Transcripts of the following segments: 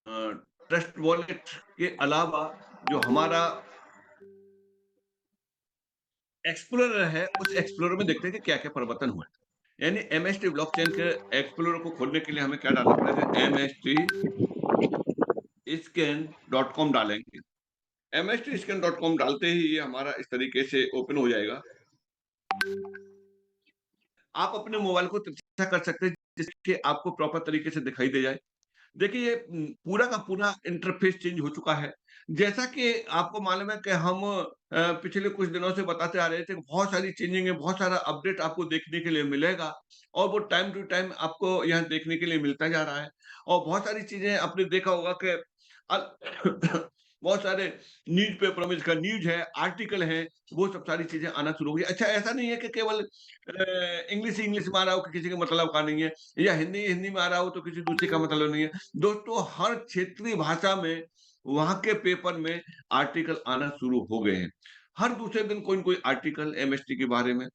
Trust wallet के अलावा जो हमारा एक्सप्लोरर है, उस एक्सप्लोरर में देखते हैं कि क्या-क्या परिवर्तन हुए। यानी एमएसटी ब्लॉकचेन के एक्सप्लोरर को खोलने के लिए हमें क्या डालना पड़ेगा? mstscan.com डालेंगे। mstscan.com डालते ही ये हमारा इस तरीके से ओपन हो जाएगा। आप अपने मोबाइल को तिरछा कर सकते हैं जिससे आपको प्रॉपर तरीके से दिखाई दे जाए। देखिए ये पूरा का पूरा इंटरफ़ेस चेंज हो चुका है। जैसा कि आपको मालूम है कि हम पिछले कुछ दिनों से बताते आ रहे थे कि बहुत सारी चेंजिंग है, बहुत सारा अपडेट आपको देखने के लिए मिलेगा और वो टाइम टू टाइम आपको यहाँ देखने के लिए मिलता जा रहा है। और बहुत सारी चीज़ें आपने देखा होगा कि अल बहुत सारे न्यूज़पेपरों में इसका न्यूज़ है, आर्टिकल हैं, वो सब सारी चीज़ें आना शुरू हो गई। अच्छा ऐसा नहीं है कि केवल इंग्लिश ही इंग्लिश में आ रहा हो कि किसी के मतलब का नहीं है या हिंदी हिंदी में आ रहा हो तो किसी दूसरे का मतलब नहीं है। दोस्तों हर क्षेत्रीय भाषा में वहाँ के पेपर में आर्टिकल आना शुरू हो गए हैं। हर दूसरे दिन कोई न कोई आर्टिकल एमएसटी के बारे में,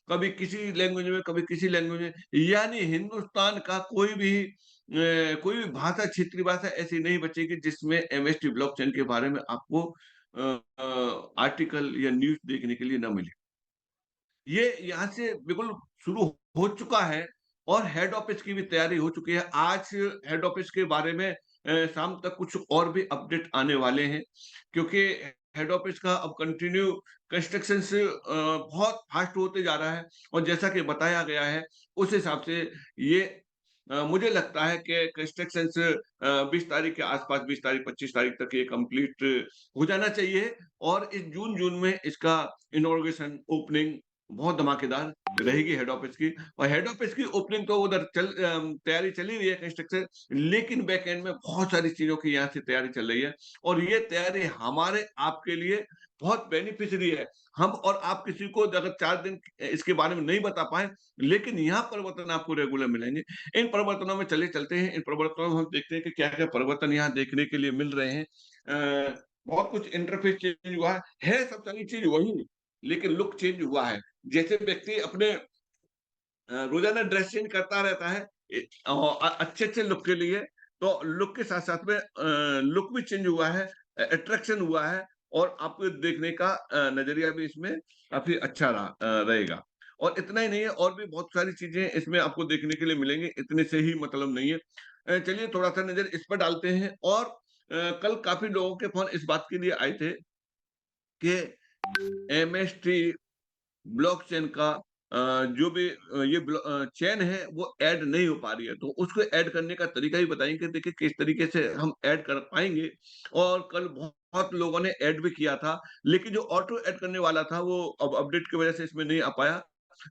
कभी किसी लैंग्वेज में, कभी किसी लैंग्वेज में, यानी हिंदुस्तान का कोई भी भाषा क्षेत्रीय भाषा ऐसी नहीं बचेगी जिसमें एमएसटी ब्लॉकचेन के बारे में आपको आर्टिकल या न्यूज़ देखने के लिए ना मिले। ये यहाँ से बिल्कुल शुरू हो चुका है और हेड ऑफिस की भी तैयारी हो चुकी है। आज हेड ऑफिस के बारे में शाम तक कुछ और भी अपडेट आने वाले हैं क्योंकि हेड ऑफिस का अब कंटिन्यू कंस्ट्रक्शंस बहुत फास्ट होते जा रहा है और जैसा कि बताया गया है, उस हिसाब से ये मुझे लगता है कि कंस्ट्रक्शंस 20 तारीख के आस-पास 20 तारीख, 25 तारीख तक ये कंप्लीट हो जाना चाहिए और इस जून में इसका इनॉग्रेशन, ओपनिंग बहुत धमाकेदार रहेगी हेड ऑफिस की और हेड ऑफिस की ओपनिंग तो उधर तैयारी चल ही रही है कंस्ट्रक्शन लेकिन बैक एंड में बहुत सारी चीज़ों की यहाँ से तैयारी चल रही है और ये तैयारी हमारे आपके लिए बहुत बेनिफिशियरी है। हम और आप किसी को अगर 4 दिन इसके बारे में नहीं बता पाएँ, लेकिन यहाँ परिवर्तन आपको रेगुलर मिलेंगे। इन परिवर्तनों में चले चलते हैं, इन परिवर्तनों में हम देखते हैं कि क्या-क्या परिवर्तन यहाँ देखने के लिए मिल रहे हैं। बहुत कुछ इंटरफेस चेंज हुआ है सब सारी चीज़ वही, लेकिन लुक चेंज हुआ है। जैसे व्यक्ति अपने रोज़ाना ड्रेस चेंज करता रहता है अच्छे-अच्छे लुक के लिए, तो लुक के साथ-साथ में लुक भी चेंज हुआ है, अट्रैक्शन हुआ है और आपको देखने का नज़रिया भी इसमें काफ़ी अच्छा रहेगा। और इतना ही नहीं है और भी बहुत सारी चीज़ें इसमें आपको देखने के लिए मिलेंगी, इतने से ही मतलब नहीं है। चलिए थोड़ा-सा नज़र इस पर डालते हैं और कल काफ़ी लोगों के फ़ोन इस बात के लिए आए थे कि एमएसटी ब्लॉकचेन का जो भी ये चेन है वो ऐड नहीं हो पा रही है, तो उसको ऐड करने का तरीका भी बताएँगे देखिए किस तरीके से हम ऐड कर पाएँगे और कल बहुत लोगों ने ऐड भी किया था, लेकिन जो ऑटो ऐड करने वाला था वो अब अपडेट की वजह से इसमें नहीं आ पाया,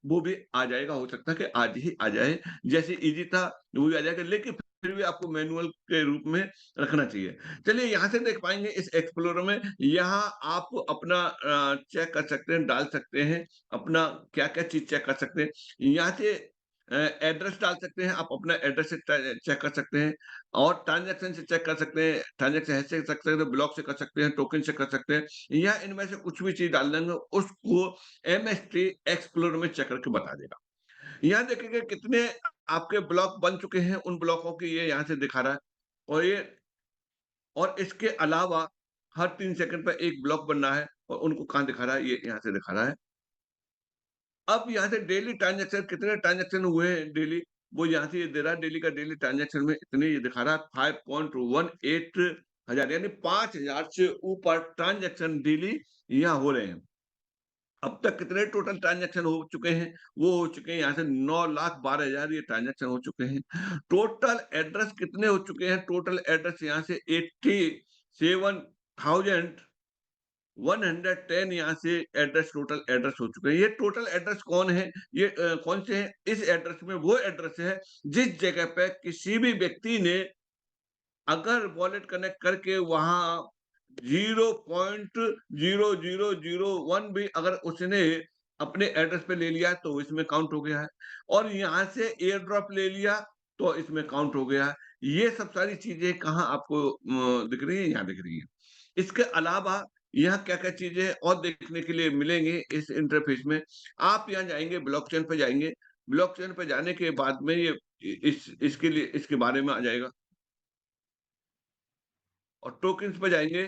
वो भी आ जाएगा, हो सकता है कि आज ही आ जाए, जैसे ईज़ी था वो भी आ जाएगा लेकिन फिर भी आपको मैनुअल के रूप में रखना चाहिए। चलिए यहाँ से देख पाएँगे इस एक्सप्लोरर में यहाँ आप अपना चेक कर सकते हैं, डाल सकते हैं अपना क्या-क्या चीज़ चेक कर सकते हैं। यहाँ से एड्रेस डाल सकते हैं, आप अपना एड्रेस से चेक कर सकते हैं और ट्रांज़ैक्शन से चेक कर सकते हैं, ट्रांज़ैक्शन ऐसे कर सकते हैं, ब्लॉक से कर सकते हैं, टोकन से कर सकते हैं या इनमें से कुछ भी चीज़ डाल देंगे, उसको एमएसटी एक्सप्लोरर में चेक करके बता देगा। यहाँ देखेंगे कितने आपके ब्लॉक बन चुके हैं, उन ब्लॉकों की ये यहाँ से दिखा रहा है और ये और इसके अलावा हर 3 सेकंड पे 1 ब्लॉक बन रहा है और उनको कहाँ दिखा रहा है, ये यहाँ से दिखा रहा है। अब यहाँ से डेली ट्रांज़ैक्शन कितने ट्रांज़ैक्शन हुए हैं डेली, वो यहाँ से ये दे रहा है डेली का डेली ट्रांज़ैक्शन में इतने ये दिखा रहा है 5.18 हज़ार यानी 5,000 से ऊपर ट्रांज़ैक्शन डेली यहाँ हो रहे हैं। अब तक कितने टोटल ट्रांज़ैक्शन हो चुके हैं, वो हो चुके हैं यहाँ से 9,12,000 ये ट्रांज़ैक्शन हो चुके हैं। टोटल एड्रेस कितने हो चुके हैं, टोटल एड्रेस यहाँ से 87,110 यहाँ से एड्रेस टोटल एड्रेस हो चुके हैं। ये टोटल एड्रेस कौन है? ये कौन से हैं? इस एड्रेस में वो एड्रेस है जिस जगह पे किसी भी व्यक्ति ने अगर वॉलेट कनेक्ट करके वहाँ 0.0001 भी अगर उसने अपने एड्रेस पे ले लिया है तो इसमें काउंट हो गया है और यहाँ से एयर ड्रॉप ले लिया तो इसमें काउंट हो गया है। ये सब सारी चीज़ें कहाँ आपको दिख रही हैं? यहाँ दिख रही हैं। इसके अलावा यहाँ क्या-क्या चीज़ें और देखने के लिए मिलेंगी इस इंटरफ़ेस में, आप यहाँ जाएँगे ब्लॉकचेन पे जाएँगे, ब्लॉकचेन पे जाने के बाद में ये इ इस इसके लिए इसके बारे में आ जाएगा। और टोकन्स पे जाएँगे।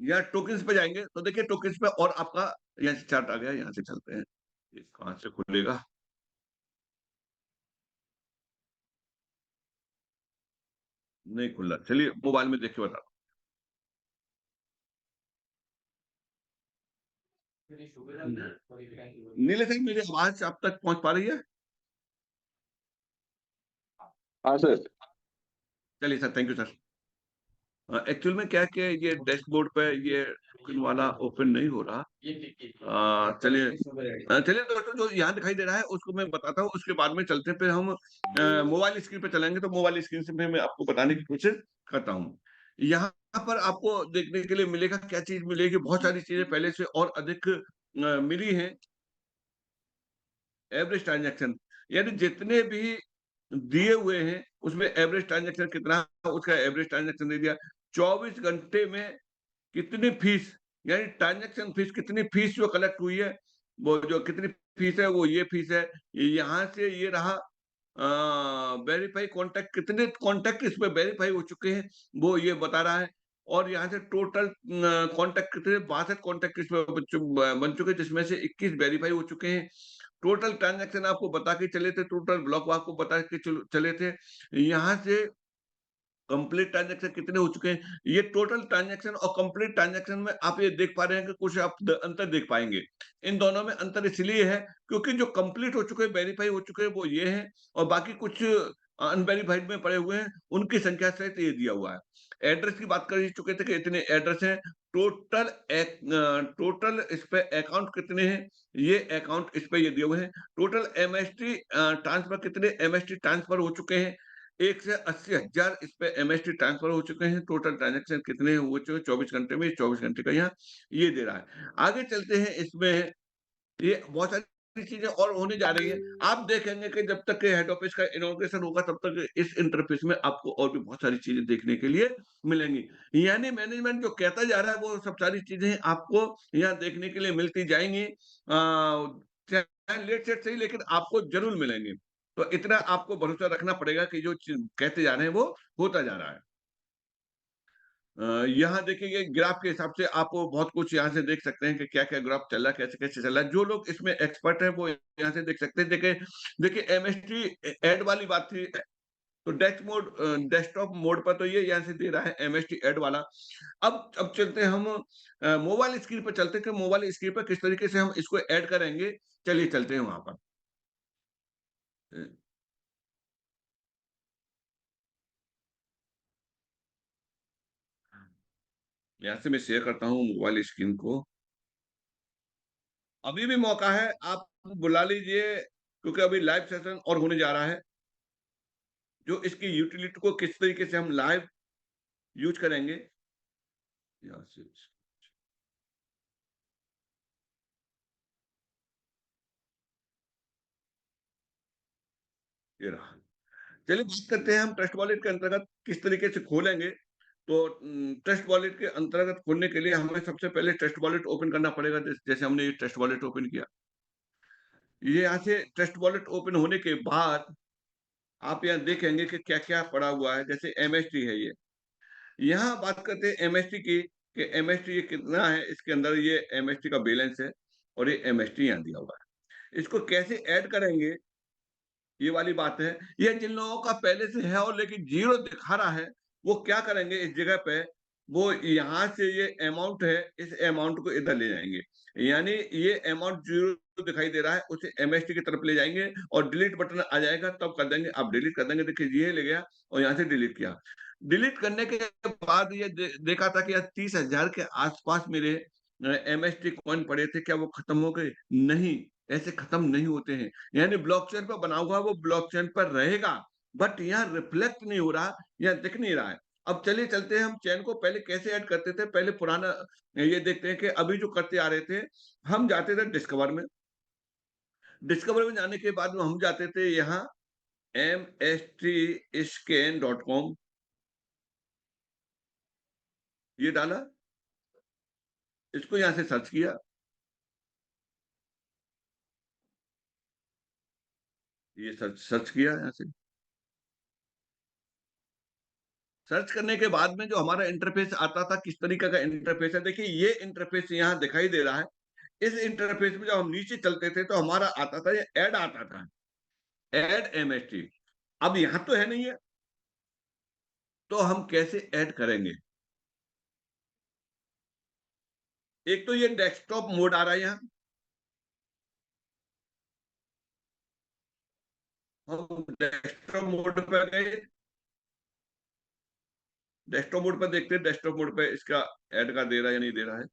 यहाँ टोकन्स पे जाएँगे तो देखिए टोकन्स पे और आपका यहाँ से चार्ट आ गया, यहाँ से चलते हैं। ये कहाँ से खुलेगा? नहीं खुल रहा। चलिए मोबाइल में देख के बताता हूँ। नीले सर मेरी आवाज़ आप तक पहुँच पा रही है? हाँ सर। चलिए sir, thank you sir. Actual में क्या है कि ये डैशबोर्ड पे ये टोकन वाला ओपन नहीं हो रहा। चलिए दोस्तों जो यहाँ दिखाई दे रहा है उसको मैं बताता हूँ, उसके बाद में चलते हैं फिर हम मोबाइल स्क्रीन पे चलेंगे तो मोबाइल स्क्रीन से मैं आपको बताने की कोशिश करता हूँ। यहाँ पर आपको देखने के लिए मिलेगा क्या चीज़ मिलेगी, बहुत सारी चीज़ें पहले से और अधिक मिली हैं। एवरेज ट्रांज़ैक्शन यानी जितने भी दिए हुए हैं, उसमें एवरेज ट्रांज़ैक्शन कितना उसका एवरेज ट्रांज़ैक्शन दे दिया। 24 घंटे में कितनी फीस यानी ट्रांज़ैक्शन फीस कितनी फीस जो कलेक्ट हुई है, वो जो कितनी फीस है वो ये फीस है। यहाँ से ये रहा वेरीफाई कॉन्टैक्ट कितने कॉन्टैक्ट इसमें वेरीफाई हो चुके हैं, वो ये बता रहा है। और यहाँ से टोटल कॉन्टैक्ट कितने 62 कॉन्टैक्ट इसमें बन चुके हैं जिसमें से 21 वेरीफाई हो चुके हैं। टोटल ट्रांज़ैक्शन आपको बता के चले थे, टोटल ब्लॉक आपको बता के चले थे। यहाँ से कंप्लीट ट्रांज़ैक्शन कितने हो चुके हैं, ये टोटल ट्रांज़ैक्शन और कंप्लीट ट्रांज़ैक्शन में आप ये देख पा रहे हैं कि कुछ आप द अंतर देख पाएँगे। इन दोनों में अंतर इसलिए है क्योंकि जो कंप्लीट हो चुके हैं, वेरीफ़ाई हो चुके हैं वो ये हैं और बाकी कुछ अनवेरिफ़ाइड में पड़े हुए हैं, उनकी संख्या सहित ये दिया हुआ है। एड्रेस की बात कर ही चुके थे कि इतने एड्रेस हैं, टोटल इस पे अकाउंट कितने हैं, ये अकाउंट इस पे ये दिए हुए हैं। टोटल एमएसटी ट्रांसफर कितने एमएसटी ट्रांसफर हो चुके हैं 1 से 80,000 इस पे एमएसटी ट्रांसफर हो चुके हैं। टोटल ट्रांज़ैक्शन कितने हो चुके हैं 24 घंटे में, 24 घंटे का यहाँ ये दे रहा है। आगे चलते हैं इसमें ये बहुत सारी चीज़ें और होने जा रही हैं। आप देखेंगे कि जब तक हेड ऑफिस का इनॉग्रेशन होगा तब तक इस इंटरफ़ेस में आपको और भी बहुत सारी चीज़ें देखने के लिए मिलेंगी। यानी मैनेजमेंट जो कहता जा रहा है वो सब सारी चीज़ें आपको यहाँ देखने के लिए मिलती जाएँगी। चाहे लेट सेट सही लेकिन आपको ज़रूर मिलेंगी। तो इतना आपको भरोसा रखना पड़ेगा कि जो कहते जा रहे हैं वो होता जा रहा है। यहाँ देखिए ये ग्राफ के हिसाब से आप बहुत कुछ यहाँ से देख सकते हैं कि क्या-क्या ग्राफ चल रहा है, कैसे-कैसे चल रहा है। जो लोग इसमें एक्सपर्ट हैं वो यहाँ से देख सकते हैं। देखिए देखिए एमएसटी ऐड वाली बात थी तो डेस्कटॉप मोड पर तो ये यहाँ से दे रहा है एमएसटी ऐड वाला। अब चलते हैं हम मोबाइल स्क्रीन पर चलते हैं कि मोबाइल स्क्रीन पर किस तरीके से हम इसको ऐड करेंगे। चलिए चलते हैं वहाँ पर। अ, यहाँ से मैं शेयर करता हूँ मोबाइल स्क्रीन को। अभी भी मौका है, आप बुला लीजिए क्योंकि अभी लाइव सेशन और होने जा रहा है, जो इसकी यूटिलिटी को किस तरीके से हम लाइव यूज़ करेंगे। यहाँ से ये रहा। चलिए बात करते हैं हम ट्रस्ट वॉलेट के अंतर्गत किस तरीके से खोलेंगे। तो ट्रस्ट वॉलेट के अंतर्गत खोलने के लिए हमें सबसे पहले ट्रस्ट वॉलेट ओपन करना पड़ेगा जैसे हमने ये ट्रस्ट वॉलेट ओपन किया। ये यहाँ से ट्रस्ट वॉलेट ओपन होने के बाद आप यहाँ देखेंगे कि क्या-क्या पड़ा हुआ है, जैसे एमएसटी है ये। यहाँ बात करते हैं एमएसटी की, कि एमएसटी ये कितना है, इसके अंदर ये एमएसटी का बैलेंस है और ये एमएसटी यहाँ दिया हुआ है। इसको कैसे ऐड करेंगे, ये वाली बात है। ये जिन लोगों का पहले से है और लेकिन ज़ीरो दिखा रहा है, वो क्या करेंगे इस जगह पे, वो यहाँ से ये अमाउंट है, इस अमाउंट को इधर ले जाएँगे। यानी ये अमाउंट ज़ीरो दिखाई दे रहा है, उसे एमएसटी की तरफ ले जाएँगे और डिलीट बटन आ जाएगा तब कर देंगे, आप डिलीट कर देंगे, देखिए ये ले गया और यहाँ से डिलीट किया। डिलीट करने के बाद ये देखा था कि यार 30,000 के आस-पास मेरे एमएसटी कॉइन पड़े थे, क्या वो खत्म हो गए? नहीं, ऐसे खत्म नहीं होते हैं। यानी ब्लॉकचेन पे बना हुआ वो ब्लॉकचेन पर रहेगा, बट यहाँ रिफ्लेक्ट नहीं हो रहा, यहाँ दिख नहीं रहा है। अब चलिए चलते हैं हम चेन को पहले कैसे ऐड करते थे, पहले पुराना ये देखते हैं कि अभी जो करते आ रहे थे, हम जाते थे डिस्कवर में। डिस्कवर में जाने के बाद में हम जाते थे यहाँ mstscan.com ये डाला, इसको यहाँ से सर्च किया। ये सर्च सर्च किया यहाँ से। सर्च करने के बाद में जो हमारा इंटरफ़ेस आता था, किस तरीके का इंटरफ़ेस है, देखिए ये इंटरफ़ेस यहाँ दिखाई दे रहा है। इस इंटरफ़ेस में जब हम नीचे चलते थे, तो हमारा आता था, ये ऐड आता था, ऐड एमएसटी। अब यहाँ तो है नहीं है, तो हम कैसे ऐड करेंगे? एक तो ये डेस्कटॉप मोड आ रहा है यहाँ, हम डेस्कटॉप मोड पे गए, डेस्कटॉप मोड पे देखते हैं, डेस्कटॉप मोड पे इसका ऐड का दे रहा है या नहीं दे रहा है।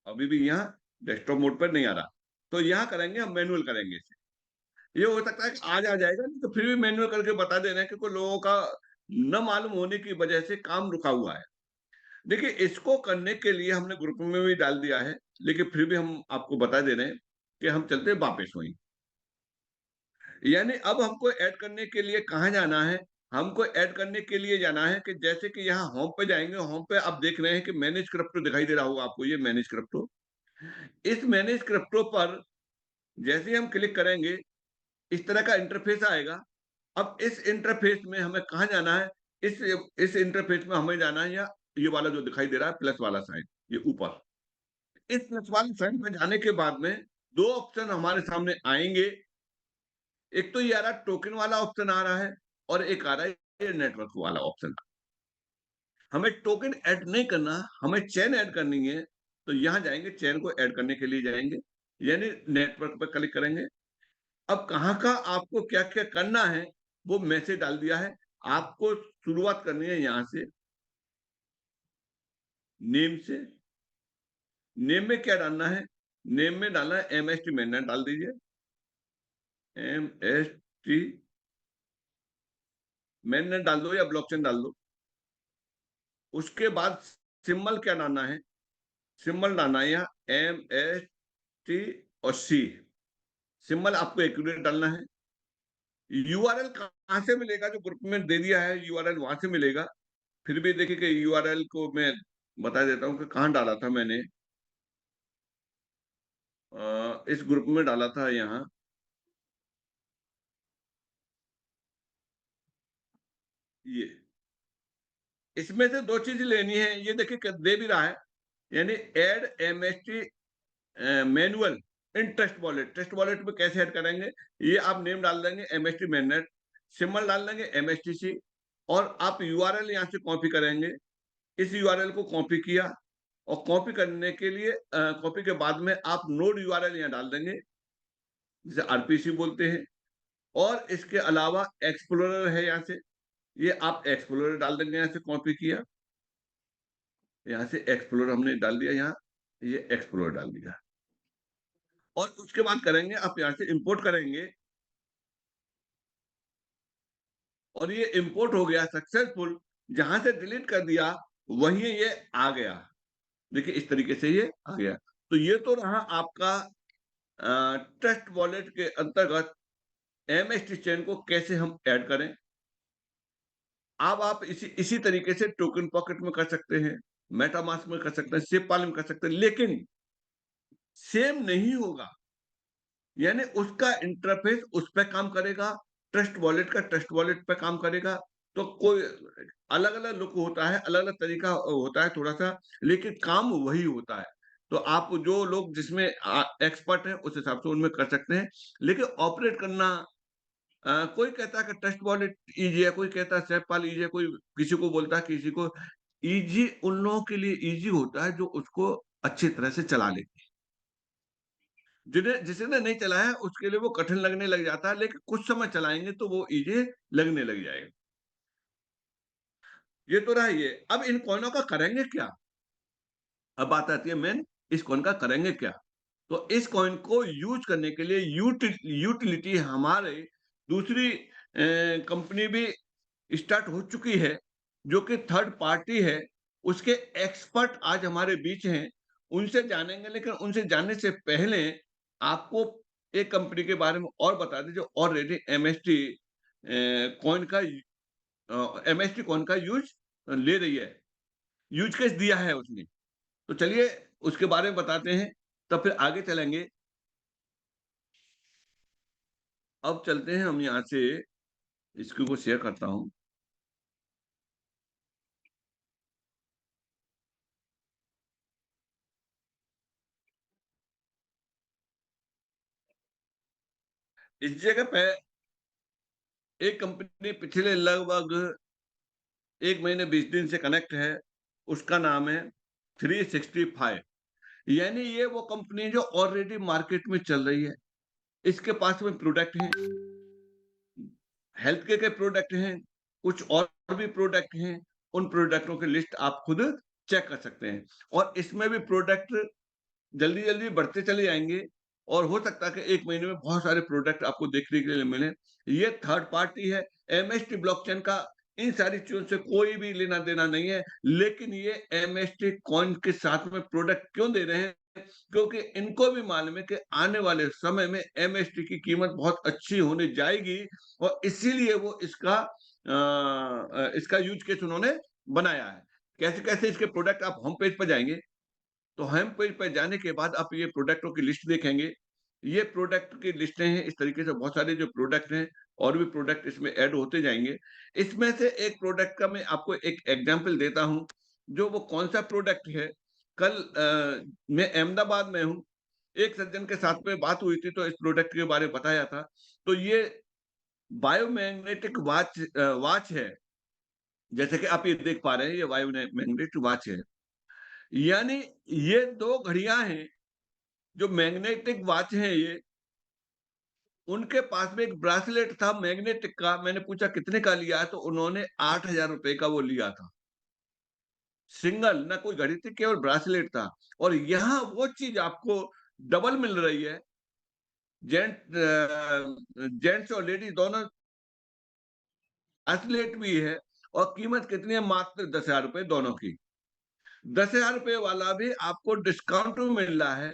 अभी भी यहाँ डेस्कटॉप मोड पर नहीं आ रहा, तो यहाँ करेंगे, हम मैनुअल करेंगे इसे। ये हो सकता है कि आज आ जाएगा, नहीं तो फिर भी मैनुअल करके बता दे रहे हैं, क्योंकि लोगों का न मालूम होने की वजह से काम रुका हुआ है। देखिए, इसको करने के लिए हमने ग्रुप में भी डाल दिया है, लेकिन फिर भी हम आपको बता दे रहे हैं कि हम चलते हैं वापस वहीं। यानी अब हमको ऐड करने के लिए कहाँ जाना है? हमको ऐड करने के लिए जाना है कि जैसे कि यहाँ होम पे जाएँगे, होम पे आप देख रहे हैं कि मैनेज क्रिप्टो दिखाई दे रहा होगा आपको, ये मैनेज क्रिप्टो। इस मैनेज क्रिप्टो पर जैसे ही हम क्लिक करेंगे, इस तरह का इंटरफ़ेस आएगा। अब इस इंटरफ़ेस में हमें कहाँ जाना है? इस इस इंटरफ़ेस में हमें जाना है, या ये वाला जो दिखाई दे रहा है प्लस वाला साइन, ये ऊपर। इस प्लस वाले साइन पे जाने के बाद में 2 ऑप्शन हमारे सामने आएँगे। एक तो ये आ रहा है, टोकन वाला ऑप्शन आ रहा है, और एक आ रहा है ये नेटवर्क वाला ऑप्शन। हमें टोकन ऐड नहीं करना, हमें चेन ऐड करनी है, तो यहाँ जाएँगे, चेन को ऐड करने के लिए जाएँगे, यानी नेटवर्क पे क्लिक करेंगे। अब कहाँ का आपको क्या-क्या करना है, वो मैसेज डाल दिया है। आपको शुरुआत करनी है यहाँ से, नेम से। नेम में क्या डालना है? नेम में डालना है एमएसटी मेनन डाल दीजिए। एमएसटी मेनन डाल दो या ब्लॉकचेन डाल दो। उसके बाद सिंबल क्या डालना है? सिंबल डालना है यहाँ एमएसटी और सी। सिंबल आपको एक्यूरेट डालना है। यूआरएल कहाँ से मिलेगा? जो ग्रुप में दे दिया है यूआरएल, वहाँ से मिलेगा। फिर भी देखिए कि यूआरएल को मैं बता देता हूँ कि कहाँ डाला था मैंने। इस ग्रुप में डाला था यहाँ, ये। इसमें से 2 चीज़ लेनी है, ये देखिए क दे भी रहा है, यानी add MST manual in trust wallet. Trust wallet में कैसे ऐड करेंगे? ये आप नेम डाल देंगे एमएसटी मैनेट, सिंबल डाल देंगे एमएसटीसी, और आप यूआरएल यहाँ से कॉपी करेंगे। इस यूआरएल को कॉपी किया, और कॉपी करने के लिए कॉपी के बाद में आप नोड यूआरएल यहाँ डाल देंगे, जिसे आरपीसी बोलते हैं। और इसके अलावा एक्सप्लोरर है यहाँ से, ये आप एक्सप्लोरर डाल देंगे, यहाँ से कॉपी किया, यहाँ से एक्सप्लोरर हमने डाल दिया यहाँ, ये एक्सप्लोरर डाल दिया। और उसके बाद करेंगे, आप यहाँ से इम्पोर्ट करेंगे, और ये इम्पोर्ट हो गया सक्सेसफुल। जहाँ से डिलीट कर दिया, वहीं ये आ गया। देखिए इस तरीके से ये आ गया। तो ये तो रहा आपका ट्रस्ट वॉलेट के अंतर्गत एमएसटी चेन को कैसे हम ऐड करें। अब आप इसी इसी तरीके से टोकन पॉकेट में कर सकते हैं, मेटामास्क में कर सकते हैं, सिपपाल में कर सकते हैं, लेकिन सेम नहीं होगा। यानी उसका इंटरफ़ेस उस पे काम करेगा, ट्रस्ट वॉलेट का ट्रस्ट वॉलेट पे काम करेगा। तो कोई अलग-अलग लुक होता है, अलग-अलग तरीका होता है थोड़ा-सा, लेकिन काम वही होता है। तो आप जो लोग जिसमें एक्सपर्ट हैं, उस हिसाब से उनमें कर सकते हैं। लेकिन ऑपरेट करना, कोई कहता है कि ट्रस्ट वॉलेट ईज़ी है, कोई कहता है सेपपाल ईज़ी है, कोई किसी को बोलता है किसी को ईज़ी। उन लोगों के लिए ईज़ी होता है जो उसको अच्छी तरह से चला ले। जिसने नहीं चलाया है उसके लिए वो कठिन लगने लग जाता है, लेकिन कुछ समय चलाएँगे तो वो ईज़ी लगने लग जाएगा। ये तो रहा ये। अब इन कॉइनों का करेंगे क्या? अब बात आती है मेन, इस कॉइन का करेंगे क्या? तो इस कॉइन को यूज़ करने के लिए यूटिलिटी हमारे दूसरी कंपनी भी स्टार्ट हो चुकी है, जो कि थर्ड पार्टी है। उसके एक्सपर्ट आज हमारे बीच हैं, उनसे जानेंगे, लेकिन उनसे जानने से पहले आपको एक कंपनी के बारे में और बता दें जो ऑलरेडी एमएसटी कॉइन का एमएसटी कॉइन का यूज़ ले रही है, यूज़ केस दिया है उसने। तो चलिए उसके बारे में बताते हैं, तब फिर आगे चलेंगे। अब चलते हैं हम यहाँ से इसको को शेयर करता हूँ। इस जगह पे एक कंपनी पिछले लगभग 1 महीने 20 दिन से कनेक्ट है, उसका नाम है 365। यानी ये वो कंपनी है जो ऑलरेडी मार्केट में चल रही है। इसके पास में प्रोडक्ट हैं, हेल्थ केयर के प्रोडक्ट हैं, कुछ और भी प्रोडक्ट हैं, उन प्रोडक्टों की लिस्ट आप खुद चेक कर सकते हैं। और इसमें भी प्रोडक्ट जल्दी-जल्दी बढ़ते चले जाएँगे और हो सकता है कि 1 महीने में बहुत सारे प्रोडक्ट आपको देखने के लिए मिलें। ये थर्ड पार्टी है, एमएसटी ब्लॉकचेन का इन सारी चीज़ों से कोई भी लेना-देना नहीं है। लेकिन ये एमएसटी कॉइन के साथ में प्रोडक्ट क्यों दे रहे हैं? क्योंकि इनको भी मालूम है कि आने वाले समय में एमएसटी की कीमत बहुत अच्छी होने जाएगी और इसीलिए वो इसका यूज़ केस उन्होंने बनाया है। कैसे-कैसे इसके प्रोडक्ट आप होम पेज पर जाएँगे तो होम पेज पे जाने के बाद आप ये प्रोडक्टों की लिस्ट देखेंगे। ये प्रोडक्ट की लिस्टें हैं, इस तरीके से बहुत सारे जो प्रोडक्ट हैं और भी प्रोडक्ट इसमें ऐड होते जाएँगे। इसमें से एक प्रोडक्ट का मैं आपको एक एग्ज़ाम्पल देता हूँ, जो वो कौन-सा प्रोडक्ट है। कल मैं अहमदाबाद में हूँ, एक सज्जन के साथ में बात हुई थी तो इस प्रोडक्ट के बारे में बताया था। तो ये बायोमैग्नेटिक वॉच है। जैसे कि आप ये देख पा रहे हैं, ये बायोमैग्नेटिक वॉच है। यानी ये 2 घड़ियाँ हैं जो मैग्नेटिक वॉच है ये, उनके पास में एक ब्रेसलेट था मैग्नेटिक का, मैंने पूछा कितने का लिया है? तो उन्होंने ₹8000 का वो लिया था। सिंगल, ना कोई घड़ी थी, केवल ब्रेसलेट था और यहाँ वो चीज़ आपको डबल मिल रही है। जेंट्स और लेडीज़ दोनों ब्रेसलेट भी है और कीमत कितनी है? मात्र ₹10,000 दोनों की। ₹10,000 वाला भी आपको डिस्काउंट में मिल रहा है।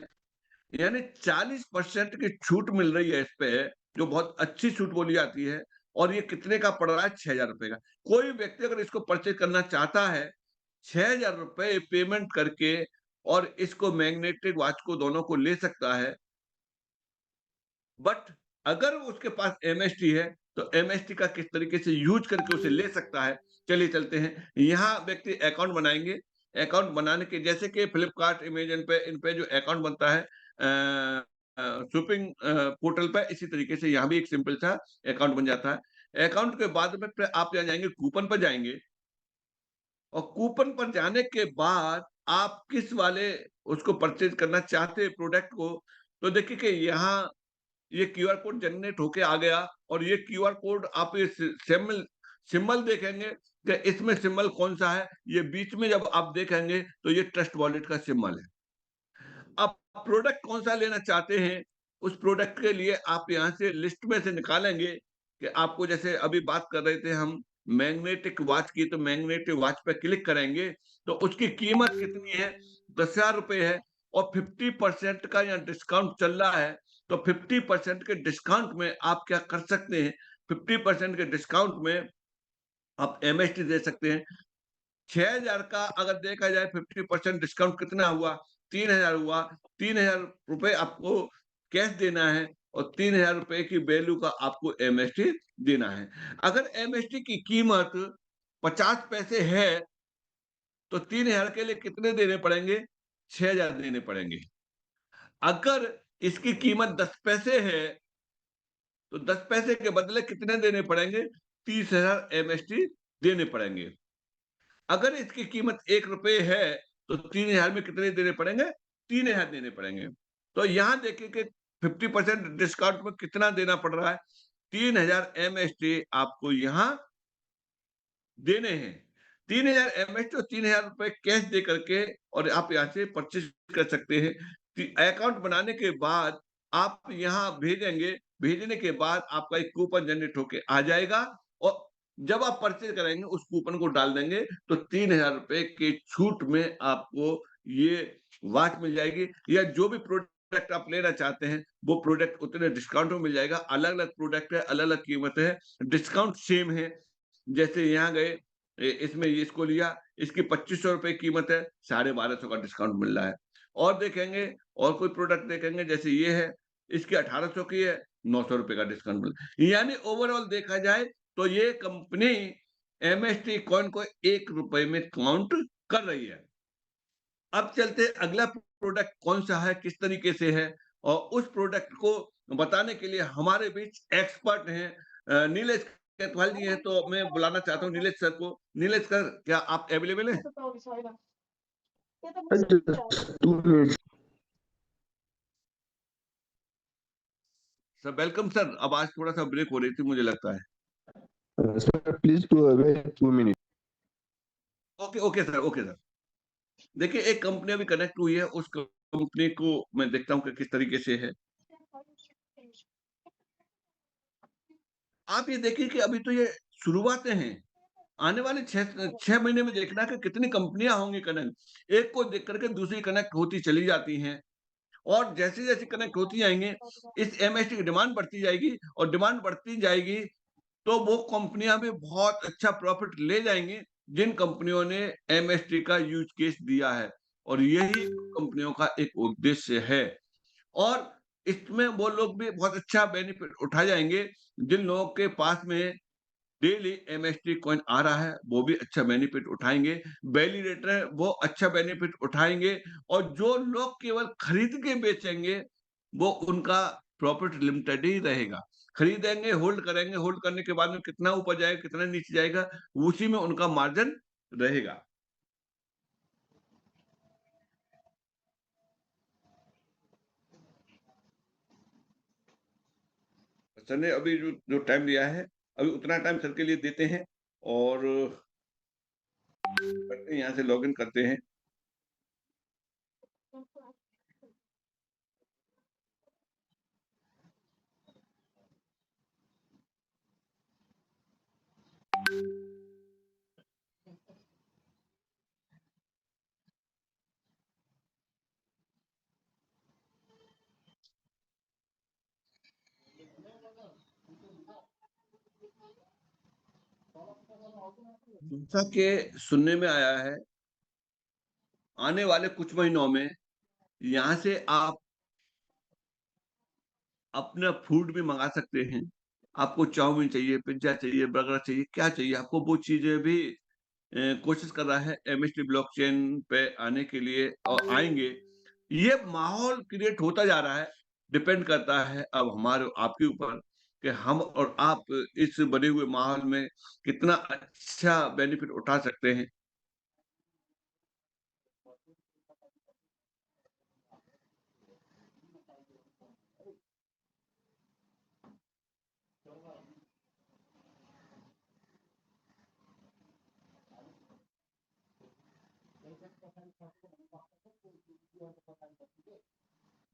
यानी 40% की छूट मिल रही है इस पे, जो बहुत अच्छी छूट बोली जाती है और ये कितने का पड़ रहा है? ₹6000 का। कोई व्यक्ति अगर इसको परचेज़ करना चाहता है, ₹6000 पेमेंट करके और इसको मैग्नेटिक वॉच को दोनों को ले सकता है। बट अगर उसके पास एमएसटी है, तो एमएसटी का किस तरीके से यूज़ करके उसे ले सकता है, चलिए चलते हैं। यहाँ व्यक्ति अकाउंट बनाएँगे, अकाउंट बनाने के जैसे कि फ्लिपकार्ट, अमेज़न पे इन पे जो अकाउंट बनता है शॉपिंग पोर्टल पे इसी तरीके से यहाँ भी एक सिंपल सा अकाउंट बन जाता है। अकाउंट के बाद में फिर आप यहाँ जाएँगे कूपन पर जाएँगे और कूपन पर जाने के बाद आप किस वाले उसको परचेज़ करना चाहते हैं प्रोडक्ट को, तो देखिए कि यहाँ ये क्यूआर कोड जनरेट होके आ गया और ये क्यूआर कोड आप ये सिंबल सिंबल देखेंगे कि इसमें सिंबल कौन-सा है, ये बीच में जब आप देखेंगे तो ये ट्रस्ट वॉलेट का सिंबल है। अब प्रोडक्ट कौन-सा लेना चाहते हैं, उस प्रोडक्ट के लिए आप यहाँ से लिस्ट में से निकालेंगे कि आपको जैसे अभी बात कर रहे थे हम मैग्नेटिक वॉच की, तो मैग्नेटिक वॉच पे क्लिक करेंगे, तो उसकी कीमत कितनी है? ₹10,000 है और 50% का यहाँ डिस्काउंट चल रहा है, तो 50% के डिस्काउंट में आप क्या कर सकते हैं, 50% के डिस्काउंट में आप एमएसटी दे सकते हैं। 6000 का अगर देखा जाए 50% डिस्काउंट कितना हुआ? 3000 हुआ। ₹3000 आपको कैश देना है और ₹3000 की वैल्यू का आपको एमएसटी देना है। अगर एमएसटी की कीमत 50 पैसे है, तो 3000 के लिए कितने देने पड़ेंगे? 6000 देने पड़ेंगे। अगर इसकी कीमत 10 पैसे है, तो 10 पैसे के बदले कितने देने पड़ेंगे? 30,000 एमएसटी देने पड़ेंगे। अगर इसकी कीमत ₹1 है, तो 3000 में कितने देने पड़ेंगे? 3000 देने पड़ेंगे। तो यहाँ देखिए कि 50% डिस्काउंट में कितना देना पड़ रहा है? 3000 एमएसटी आपको यहाँ देने हैं। 3000 एमएसटी और ₹3000 कैश दे करके और आप यहाँ से परचेज़ कर सकते हैं। अकाउंट बनाने के बाद आप यहाँ भेजेंगे, भेजने के बाद आपका एक कूपन जनरेट होके आ जाएगा और जब आप परचेज़ करेंगे उस कूपन को डाल देंगे तो ₹3000 की छूट में आपको ये वॉच मिल जाएगी या जो भी प्रोडक्ट आप लेना चाहते हैं, वो प्रोडक्ट उतने डिस्काउंट में मिल जाएगा। अलग-अलग प्रोडक्ट है, अलग-अलग कीमत है, डिस्काउंट सेम है। जैसे यहाँ गए इसमें ये इसको लिया, इसकी ₹2500 कीमत है, 1250 का डिस्काउंट मिल रहा है। और देखेंगे और कोई प्रोडक्ट देखेंगे जैसे ये है, इसकी 1800 की है, ₹900 का डिस्काउंट मिला। यानी ओवरऑल देखा जाए तो ये कंपनी एमएसटी कॉइन को ₹1 में काउंट कर रही है। अब चलते अगला प्रोडक्ट कौन-सा है, किस तरीके से है और उस प्रोडक्ट को बताने के लिए हमारे बीच एक्सपर्ट हैं नीलेश केतवाल जी हैं, तो मैं बुलाना चाहता हूँ नीलेश सर को। नीलेश सर, क्या आप अवेलेबल हैं? Just 2 minutes. Sir welcome sir, आवाज़ थोड़ा-सा ब्रेक हो रही थी मुझे लगता है। Sir, please go away 2 minutes. Okay, okay sir, okay sir. देखिए एक कंपनी अभी कनेक्ट हुई है, उस कंपनी को मैं देखता हूँ कि किस तरीके से है। आप ये देखिए कि अभी तो ये शुरुआतें हैं। आने वाले 6 महीने में देखना कि कितनी कंपनियाँ होंगी कनेक्ट। एक को देख कर के दूसरी कनेक्ट होती चली जाती हैं और जैसे-जैसे कनेक्ट होती जाएँगी, इस एमएसटी की डिमांड बढ़ती जाएगी और डिमांड बढ़ती जाएगी, तो वो कंपनियाँ भी बहुत अच्छा प्रॉफ़िट ले जाएँगी, जिन कंपनियों ने एमएसटी का यूज़ केस दिया है और यही कंपनियों का एक उद्देश्य है। और इसमें वो लोग भी बहुत अच्छा बेनिफिट उठा जाएँगे, जिन लोगों के पास में डेली एमएसटी कॉइन आ रहा है, वो भी अच्छा बेनिफिट उठाएँगे। वैलिडेटर है, वो अच्छा बेनिफिट उठाएँगे और जो लोग केवल खरीद के बेचेंगे, वो उनका प्रॉफिट लिमिटेड ही रहेगा। खरीदेंगे, होल्ड करने के बाद में कितना ऊपर जाएगा, कितना नीचे जाएगा, उसी में उनका मार्जिन रहेगा। सर ने अभी जो जो टाइम लिया है, अभी उतना टाइम सर के लिए देते हैं और करते हैं यहाँ से लॉगिन करते हैं। जैसा कि सुनने में आया है, आने वाले कुछ महीनों में यहाँ से आप अपना फूड भी मँगा सकते हैं। आपको चाउमीन चाहिए, पिज़्ज़ा चाहिए, बर्गर चाहिए, क्या चाहिए आपको वो चीज़ें भी कोशिश कर रहा है एमएसटी ब्लॉकचेन पे आने के लिए और आएँगे। ये माहौल क्रिएट होता जा रहा है, डिपेंड करता है अब हमारे आपके ऊपर कि हम और आप इस बने हुए माहौल में कितना अच्छा बेनिफिट उठा सकते हैं।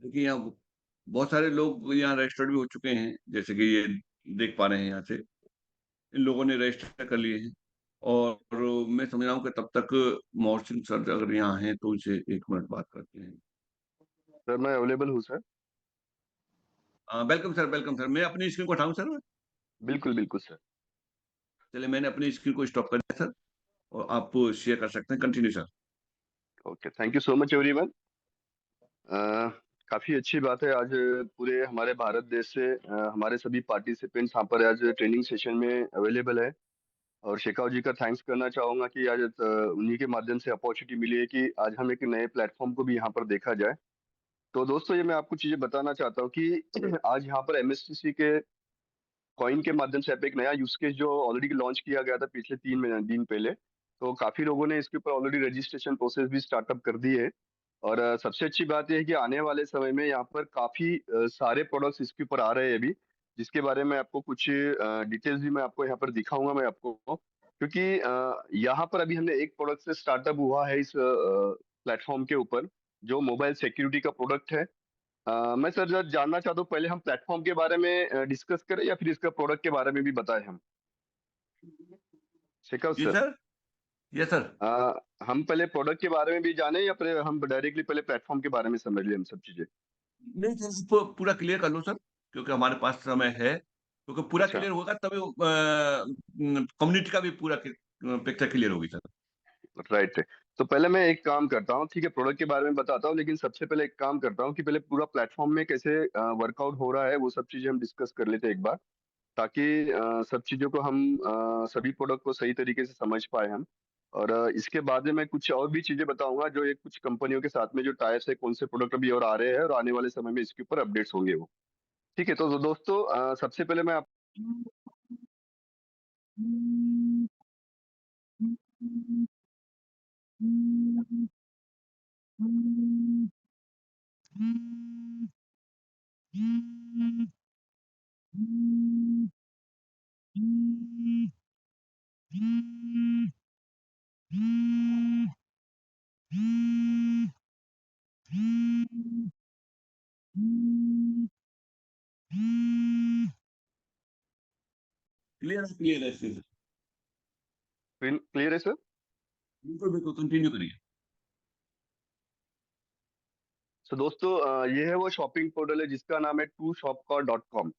देखिए यहाँ बहुत सारे लोग यहाँ रजिस्टर्ड भी हो चुके हैं, जैसे कि ये देख पा रहे हैं यहाँ से। इन लोगों ने रजिस्टर कर लिए हैं और मैं समझ रहा हूँ कि तब तक मोहसिन सर अगर यहाँ हैं तो उनसे 1 मिनट बात करते हैं। सर मैं अवेलेबल हूँ सर। Welcome sir. मैं अपनी स्क्रीन को उठाऊँ सर? बिल्कुल, बिल्कुल सर। चलिए मैंने अपनी स्क्रीन को स्टॉप कर दिया सर और आप शेयर कर सकते हैं। Continue sir. Okay, thank you so much everyone. अ, काफ़ी अच्छी बात है आज पूरे हमारे भारत देश से हमारे सभी पार्टिसिपेंट्स यहाँ पर आज ट्रेनिंग सेशन में अवेलेबल है और शेखाव जी का थैंक्स करना चाहूँगा कि आज उन्हीं के माध्यम से अपॉर्चुनिटी मिली है कि आज हम एक नए प्लेटफ़ॉर्म को भी यहाँ पर देखा जाए। तो दोस्तों ये मैं आपको चीज़ें बताना चाहता हूँ कि आज यहाँ पर एमएसटीसी के कॉइन के माध्यम से एक नया यूज केस जो ऑलरेडी लॉन्च किया गया था पिछले 3 दिन पहले। तो काफी लोगों ने इसके ऊपर ऑलरेडी रजिस्ट्रेशन प्रोसेस भी स्टार्टअप कर दी है और सबसे अच्छी बात यह है कि आने वाले समय में यहाँ पर काफी सारे प्रोडक्ट्स इसके ऊपर आ रहे हैं अभी, जिसके बारे में आपको कुछ डिटेल्स भी मैं आपको यहाँ पर दिखाऊंगा मैं आपको, क्योंकि यहाँ पर अभी हमने एक प्रोडक्ट से स्टार्टअप हुआ है इस प्लेटफॉर्म के ऊपर, जो मोबाइल सिक्योरिटी का प्रोडक्ट है। मैं सर जरा जानना चाहता हूँ पहले हम प्लेटफॉर्म के बारे में डिस्कस करें या फिर इसका प्रोडक्ट के बारे में भी बताएं हम। Shekhar ji sir, sir. Yes sir. हम पहले प्रोडक्ट के बारे में भी जाने या फिर हम डायरेक्टली पहले प्लेटफॉर्म के बारे में समझ लें हम सब चीजें। नहीं सर, आप पूरा क्लियर कर लो सर, क्योंकि हमारे पास समय है। क्योंकि पूरा अच्छा, क्लियर होगा तभी कम्युनिटी का भी पूरा पिक्चर क्लियर होगी सर। राइट है। तो पहले मैं एक काम करता हूँ, ठीक है, प्रोडक्ट के बारे में बताता हूँ, लेकिन सबसे पहले एक काम करता हूँ कि पहले पूरा प्लेटफॉर्म में कैसे वर्कआउट हो रहा है वो सब चीजें हम डिस्कस कर लेते हैं एक बार, ताकि सब चीजों को हम सभी प्रोडक्ट को सही तरीके से समझ पाए हम। और इसके बाद में मैं कुछ और भी चीजें बताऊंगा जो एक कुछ कंपनियों के साथ में जो टाइप्स है, कौन से प्रोडक्ट अभी और आ रहे हैं और आने वाले समय में इसके ऊपर अपडेट्स होंगे वो। ठीक है, तो दोस्तों सबसे पहले मैं आप क्लियर है इससे। क्लियर है सर? बिल्कुल, बिल्कुल कंटिन्यू करिए। सो दोस्तों ये है वो शॉपिंग पोर्टल है जिसका नाम है TwoShopCar.com।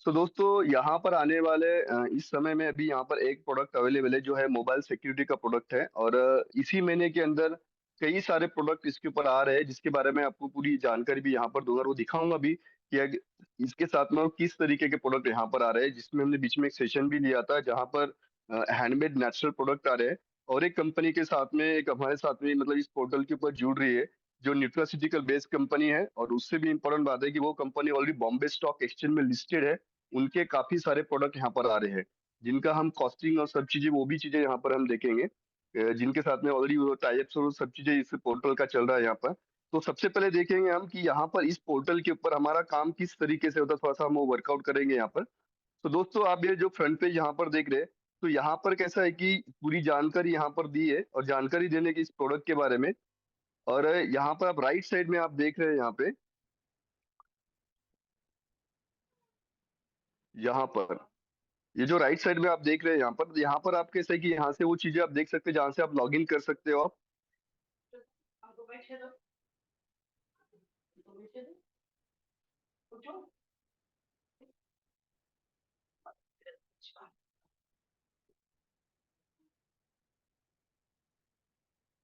सो दोस्तों यहाँ पर आने वाले इस समय में अभी यहाँ पर एक प्रोडक्ट अवेलेबल है जो है मोबाइल सिक्योरिटी का प्रोडक्ट है, और इसी महीने के अंदर कई सारे प्रोडक्ट इसके ऊपर आ रहे हैं जिसके बारे में आपको पूरी जानकारी भी यहाँ पर दूंगा और वो दिखाऊंगा भी कि इसके साथ में और किस तरीके के प्रोडक्ट यहाँ पर आ रहे हैं, जिसमें हमने बीच में एक सेशन भी लिया था जहाँ पर हैंडमेड नेचुरल प्रोडक्ट आ रहे हैं। और एक कंपनी के साथ में, एक हमारे साथ में मतलब इस पोर्टल के ऊपर जुड़ रही है जो न्यूट्रासिटिकल बेस्ड कंपनी है, और उससे भी इम्पोर्टेंट बात है कि वो company already Bombay stock exchange में लिस्टेड है। उनके काफी सारे प्रोडक्ट यहाँ पर आ रहे हैं जिनका हम कॉस्टिंग और सब चीजें, वो भी चीजें यहाँ पर हम देखेंगे, जिनके साथ में ऑलरेडी वो टाइप्स और सब चीजें इस पोर्टल का चल रहा है यहाँ पर। तो सबसे पहले देखेंगे हम कि यहाँ पर इस पोर्टल के ऊपर हमारा काम किस तरीके से होता है, थोड़ा सा हम वो वर्कआउट करेंगे यहाँ पर। तो दोस्तों आप ये जो फ्रंट पेज यहाँ पर देख रहे हैं, तो यहाँ पर कैसा है कि पूरी जानकारी यहाँ पर दी है, और जानकारी देने की इस प्रोडक्ट के बारे में। और यहाँ पर आप राइट साइड में आप देख रहे हैं यहाँ पर ये जो राइट साइड में आप देख रहे हैं यहाँ पर आप कैसे है कि यहाँ से वो चीजें आप देख सकते हैं जहाँ से आप लॉग इन कर सकते हो आप।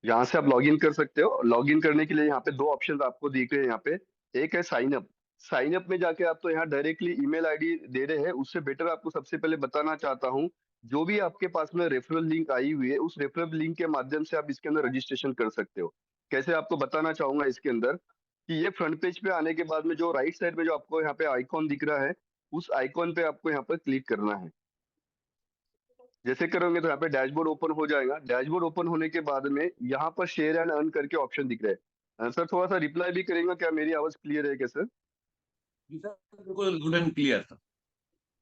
यहाँ से आप लॉग इन कर सकते हो। लॉग इन करने के लिए यहाँ पे दो ऑप्शन आपको दिख रहे हैं यहाँ पे। एक है साइन अप। साइन अप में जाके आप तो यहाँ डायरेक्टली ईमेल आईडी दे रहे हैं, उससे बेटर आपको सबसे पहले बताना चाहता हूँ, जो भी आपके पास में रेफरल लिंक आई हुई है उस रेफरल लिंक के माध्यम से आप इसके अंदर रजिस्ट्रेशन कर सकते हो। कैसे आपको बताना चाहूंगा इसके अंदर कि ये फ्रंट पेज पे आने के बाद में जो राइट साइड में जो आपको यहाँ पे आइकॉन दिख रहा है, उस आइकॉन पे आपको यहाँ पर क्लिक करना है। जैसे करोगे तो यहाँ पे डैशबोर्ड ओपन हो जाएगा। डैशबोर्ड ओपन होने के बाद में यहाँ पर शेयर एंड अर्न करके ऑप्शन दिख रहा है। सर थोड़ा सा रिप्लाई भी करेंगे, क्या मेरी आवाज क्लियर है क्या सर? जी सर, बिल्कुल good and clear sir.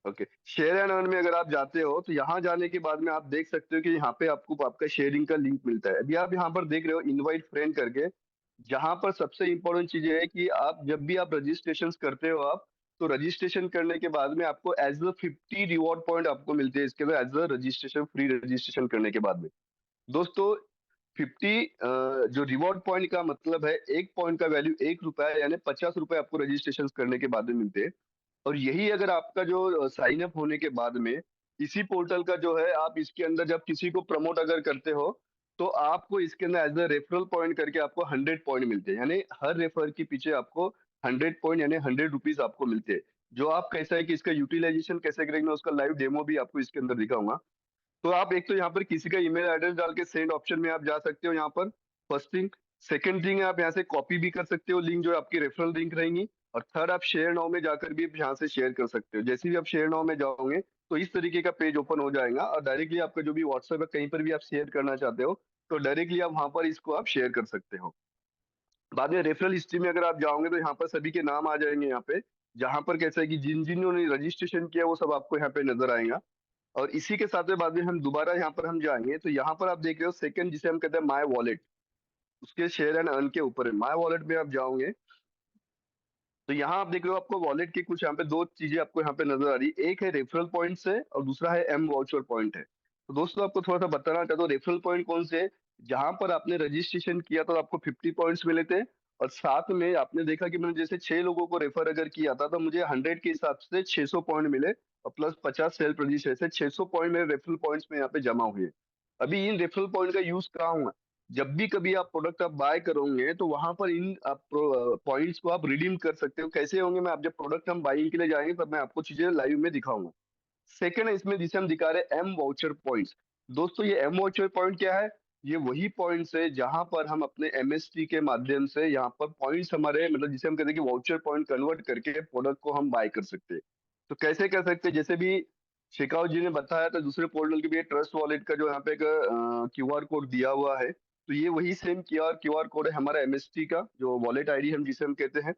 Okay, share and earn में अगर आप जाते हो तो यहाँ जाने के बाद में आप देख सकते हो कि यहाँ पे आपको आपका शेयरिंग का लिंक मिलता है। अभी आप यहाँ पर देख रहे हो इनवाइट फ्रेंड करके, जहां पर सबसे इंपॉर्टेंट चीज ये है कि आप जब भी आप रजिस्ट्रेशन करते हो आप, तो रजिस्ट्रेशन करने के बाद में आपको एज अ 50 रिवॉर्ड पॉइंट आपको मिलते हैं इसके अंदर, as a registration, free registration करने के बाद में। दोस्तों 50 जो रिवॉर्ड पॉइंट का मतलब है, एक पॉइंट का वैल्यू 1 रुपया है, यानी 50 रुपए आपको रजिस्ट्रेशन करने के बाद में मिलते हैं। और यही अगर आपका जो साइन अप होने के बाद में इसी पोर्टल का जो है, आप इसके अंदर जब किसी को प्रमोट अगर करते हो तो आपको इसके अंदर एज अ रेफरल पॉइंट करके आपको 100 पॉइंट मिलते हैं, यानी हर रेफर के पीछे आपको 100 पॉइंट यानी 100 रुपीज आपको मिलते हैं। जो आप कैसा है कि इसका यूटिलाइजेशन कैसे करेंगे उसका लाइव डेमो भी आपको इसके अंदर दिखाऊंगा। तो आप एक तो यहाँ पर किसी का ईमेल एड्रेस डाल के सेंड ऑप्शन में आप जा सकते हो यहाँ पर, फर्स्ट थिंग। सेकंड थिंग है आप यहाँ से कॉपी भी कर सकते हो लिंक जो आपकी रेफरल लिंक रहेंगी। और थर्ड, आप शेयर नाउ में जाकर भी आप यहाँ से शेयर कर सकते हो। जैसे भी आप शेयर नाउ में जाओगे तो इस तरीके का पेज ओपन हो जाएगा, और डायरेक्टली आपका जो भी व्हाट्सएप है कहीं पर भी आप शेयर करना चाहते हो तो डायरेक्टली आप वहां पर इसको आप शेयर कर सकते हो। बाद में रेफरल हिस्ट्री में अगर आप जाओगे तो यहाँ पर सभी के नाम आ जाएंगे यहाँ पे, जहां पर कैसा है कि जिन जिन्होंने रजिस्ट्रेशन किया वो सब आपको यहाँ पे नजर आएगा। और इसी के साथ में बाद में हम दोबारा यहाँ पर हम जाएंगे तो यहाँ पर आप देख रहे हो सेकंड, जिसे हम कहते हैं माय वॉलेट, उसके शेयर एंड अर्न के ऊपर है। माय वॉलेट में आप जाओगे तो यहाँ आप देख रहे हो आपको वॉलेट की कुछ यहाँ पे दो चीजें आपको यहाँ पे नजर आ रही है, एक है रेफरल पॉइंट्स है और दूसरा है एम वाउचर पॉइंट है। तो दोस्तों आपको थोड़ा सा बताना चाहता हूँ रेफरल पॉइंट कौन से है। जहां पर आपने रजिस्ट्रेशन किया तो आपको 50 पॉइंट्स मिले थे, और साथ में आपने देखा कि मैंने जैसे 6 लोगों को रेफर अगर किया था तो मुझे 100 के हिसाब से 600 पॉइंट मिले, और प्लस 50 सेल्फ रजिस्ट्रेशन से 600 पॉइंट मेरे रेफरल पॉइंट्स में यहाँ पे जमा हुए। अभी इन रेफरल पॉइंट का यूज कहाँ हुआ? जब भी कभी आप प्रोडक्ट आप बाय करोगे तो वहां पर इन पॉइंट्स को आप रिडीम कर सकते हो। कैसे होंगे, मैं आप जब प्रोडक्ट हम बाइंग के लिए जाएंगे तब मैं आपको चीजें लाइव में दिखाऊंगा। सेकंड है इसमें जिसे हम दिखा रहे हैं एम वाउचर पॉइंट्स। दोस्तों ये एम वाउचर पॉइंट क्या है? ये वही पॉइंट्स है जहां पर हम अपने एमएसटी के माध्यम से यहाँ पर पॉइंट्स हमारे मतलब जिसे हम कहते हैं कि वाउचर पॉइंट कन्वर्ट करके प्रोडक्ट को हम बाय कर सकते हैं। तो कैसे कर सकते हैं, जैसे भी शेखावत जी ने बताया था दूसरे पोर्टल के भी ट्रस्ट वॉलेट का जो यहाँ पे एक क्यूआर कोड दिया हुआ है, तो ये वही सेम क्यूआर कोड है हमारा एमएसटी का जो वॉलेट आईडी हम जिसे हम कहते हैं।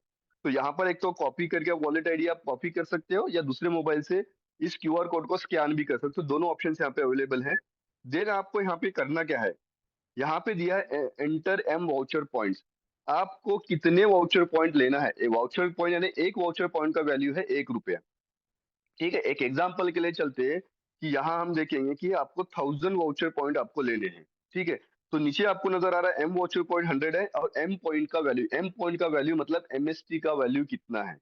तो यहाँ पर एक तो कॉपी करके वॉलेट आईडी आप कॉपी कर सकते हो या दूसरे मोबाइल से इस क्यूआर कोड को स्कैन भी कर सकते हो। दोनों ऑप्शन यहाँ पे अवेलेबल है। देन आपको यहाँ पे करना क्या है, यहाँ पे दिया है एंटर एम वाउचर पॉइंट्स। आपको कितने वाउचर पॉइंट लेना है? वाउचर पॉइंट यानी एक वाउचर पॉइंट का वैल्यू है 1 रुपया। ठीक है, एक एग्जाम्पल के लिए चलते हैं कि यहाँ हम देखेंगे कि आपको 1000 वाउचर पॉइंट आपको लेने हैं। ठीक है, तो नीचे आपको नजर आ रहा है एम वाउचर पॉइंट 100 है और एम पॉइंट का वैल्यू, एम पॉइंट का वैल्यू मतलब एमएसटी का वैल्यू कितना है।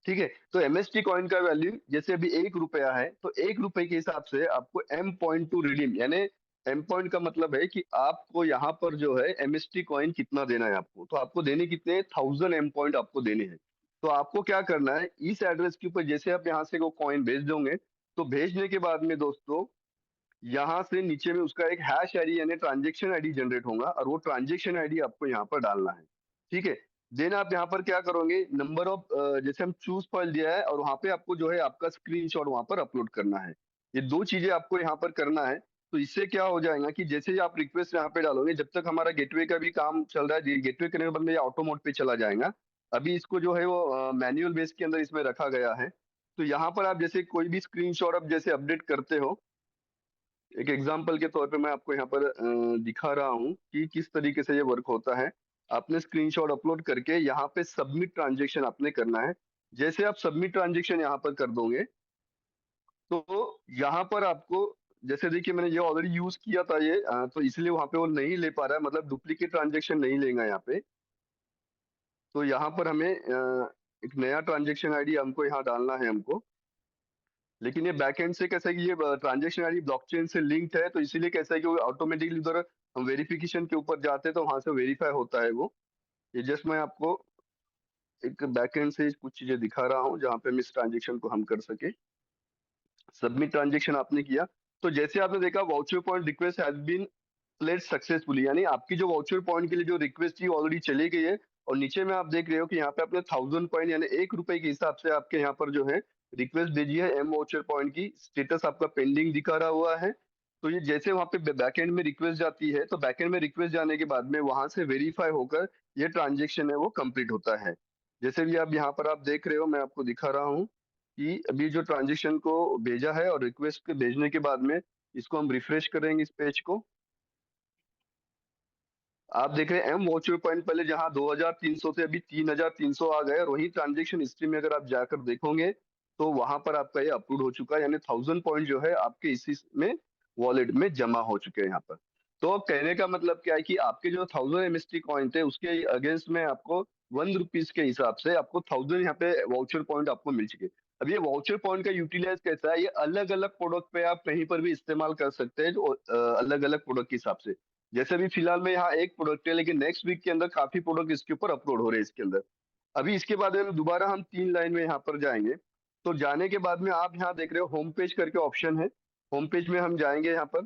ठीक है, तो एमएसटी कॉइन का वैल्यू जैसे अभी 1 रुपया है तो 1 रुपए के हिसाब से आपको एम पॉइंट टू रिडीम, यानी एम पॉइंट का मतलब है कि आपको यहाँ पर जो है एमएसटी कॉइन कितना देना है आपको, तो आपको देने कितने 1000 एम पॉइंट आपको देने हैं। तो आपको क्या करना है, इस एड्रेस के ऊपर जैसे आप यहाँ से वो कॉइन भेज दोगे तो भेजने के बाद में दोस्तों यहाँ से नीचे में उसका एक हैश आईडी यानी ट्रांजेक्शन आईडी जनरेट होगा और वो ट्रांजेक्शन आईडी आपको यहाँ पर डालना है। ठीक है, देन आप यहाँ पर क्या करोगे, नंबर ऑफ जैसे हम चूज फाइल दिया है और वहाँ पे आपको जो है आपका स्क्रीनशॉट वहाँ पर अपलोड करना है। ये दो चीजें आपको यहाँ पर करना है। तो इससे क्या हो जाएगा कि जैसे ही आप रिक्वेस्ट यहाँ पे डालोगे, जब तक हमारा गेटवे का भी काम चल रहा है, गेटवे करने के बाद में ये ऑटो मोड पे चला जाएगा। अभी इसको जो है वो मैन्युअल बेस के अंदर इसमें रखा गया है। तो यहाँ पर आप जैसे कोई भी स्क्रीनशॉट आप जैसे अपडेट करते हो, एक एग्जांपल के तौर पे मैं आपको यहाँ पर दिखा रहा हूँ कि किस तरीके से ये वर्क होता है। आपने स्क्रीनशॉट अपलोड करके यहाँ पे सबमिट ट्रांजेक्शन आपने करना है। जैसे आप सबमिट ट्रांजेक्शन यहाँ पर कर दोगे तो यहाँ पर आपको, जैसे देखिए मैंने ये ऑलरेडी यूज किया था ये तो इसलिए वहां पे वो नहीं ले पा रहा है, मतलब डुप्लीकेट ट्रांजेक्शन नहीं लेगा यहाँ पे। तो यहाँ पर हमें एक नया ट्रांजेक्शन आईडी हमको यहाँ डालना है हमको। लेकिन ये बैकएंड से कैसा है कि ये ट्रांजेक्शन आईडी ब्लॉकचेन से लिंक्ड है, तो इसीलिए कैसा है कि वो ऑटोमेटिकली उधर हम वेरिफिकेशन के ऊपर जाते हैं तो वहां से वेरीफाई होता है वो। ये जस्ट मैं आपको एक बैकएंड से कुछ चीजें दिखा रहा हूँ जहाँ पे हम इस ट्रांजेक्शन को हम कर सके। सबमिट ट्रांजेक्शन आपने किया तो जैसे आपने देखा voucher point request has been placed successfully, यानी आपकी जो वाउचर पॉइंट के लिए जो रिक्वेस्ट थी ऑलरेडी चली गई है। और नीचे में आप देख रहे हो कि यहाँ पे आपने 1000 पॉइंट यानी 1 रुपए के हिसाब से आपके यहाँ पर जो है रिक्वेस्ट भेजी है एम वाउचर पॉइंट की। स्टेटस आपका पेंडिंग दिखा रहा हुआ है। तो ये जैसे वहाँ पे बैकएंड में रिक्वेस्ट जाती है तो बैकएंड में रिक्वेस्ट जाने के बाद में वहां से वेरीफाई होकर ये ट्रांजेक्शन है वो कंप्लीट होता है। जैसे भी आप यहाँ पर आप देख रहे हो, मैं आपको दिखा रहा हूँ कि अभी जो ट्रांजेक्शन को भेजा है और रिक्वेस्ट के भेजने के बाद में इसको हम रिफ्रेश करेंगे इस पेज को। आप देख रहे हैं एम वाउचर पॉइंट पहले जहां 2300 से अभी 3300 आ गए और वही ट्रांजेक्शन हिस्ट्री में अगर आप जाकर देखोगे तो वहां पर आपका ये अपलोड हो चुका है, यानी 1000 पॉइंट जो है आपके इसी में वॉलेट में जमा हो चुके हैं यहाँ पर। तो अब कहने का मतलब क्या है कि आपके जो 1000 एमएसटी कॉइन थे उसके अगेंस्ट में आपको 1 रुपीज के हिसाब से आपको 1000 यहाँ पे वाउचर पॉइंट आपको मिल चुके। अब ये वाउचर पॉइंट का यूटिलाइज कैसा है, ये अलग अलग प्रोडक्ट पे आप कहीं पर भी इस्तेमाल कर सकते हैं जो अलग अलग प्रोडक्ट के हिसाब से। जैसे अभी फिलहाल में यहाँ एक प्रोडक्ट है लेकिन नेक्स्ट वीक के अंदर काफी प्रोडक्ट इसके ऊपर अपलोड हो रहे हैं इसके अंदर। अभी इसके बाद में दोबारा हम 3 लाइन में यहाँ पर जाएंगे। तो जाने के बाद में आप यहाँ देख रहे हो होम पेज करके ऑप्शन है। होम पेज में हम जाएंगे यहाँ पर।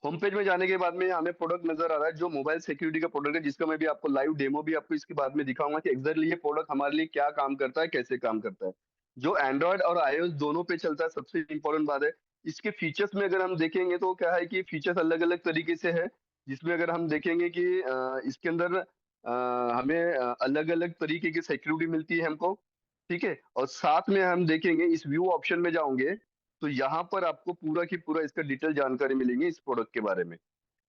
होम पेज में जाने के बाद में हमें प्रोडक्ट नजर आ रहा है जो मोबाइल सिक्योरिटी का प्रोडक्ट है, जिसका मैं भी आपको लाइव डेमो भी आपको इसके बाद में दिखाऊंगा कि एग्जैक्टली ये प्रोडक्ट हमारे लिए क्या काम करता है, कैसे काम करता है। जो एंड्रॉयड और आईओएस दोनों पे चलता है, सबसे इंपॉर्टेंट बात है। इसके फीचर्स में अगर हम देखेंगे तो क्या है कि फीचर्स अलग अलग तरीके से है। जिसमें अगर हम देखेंगे कि इसके अंदर हमें अलग अलग तरीके की सिक्योरिटी मिलती है हमको। ठीक है, और साथ में हम देखेंगे इस व्यू ऑप्शन में जाओगे तो यहाँ पर आपको पूरा की पूरा इसका डिटेल जानकारी मिलेंगी इस प्रोडक्ट के बारे में।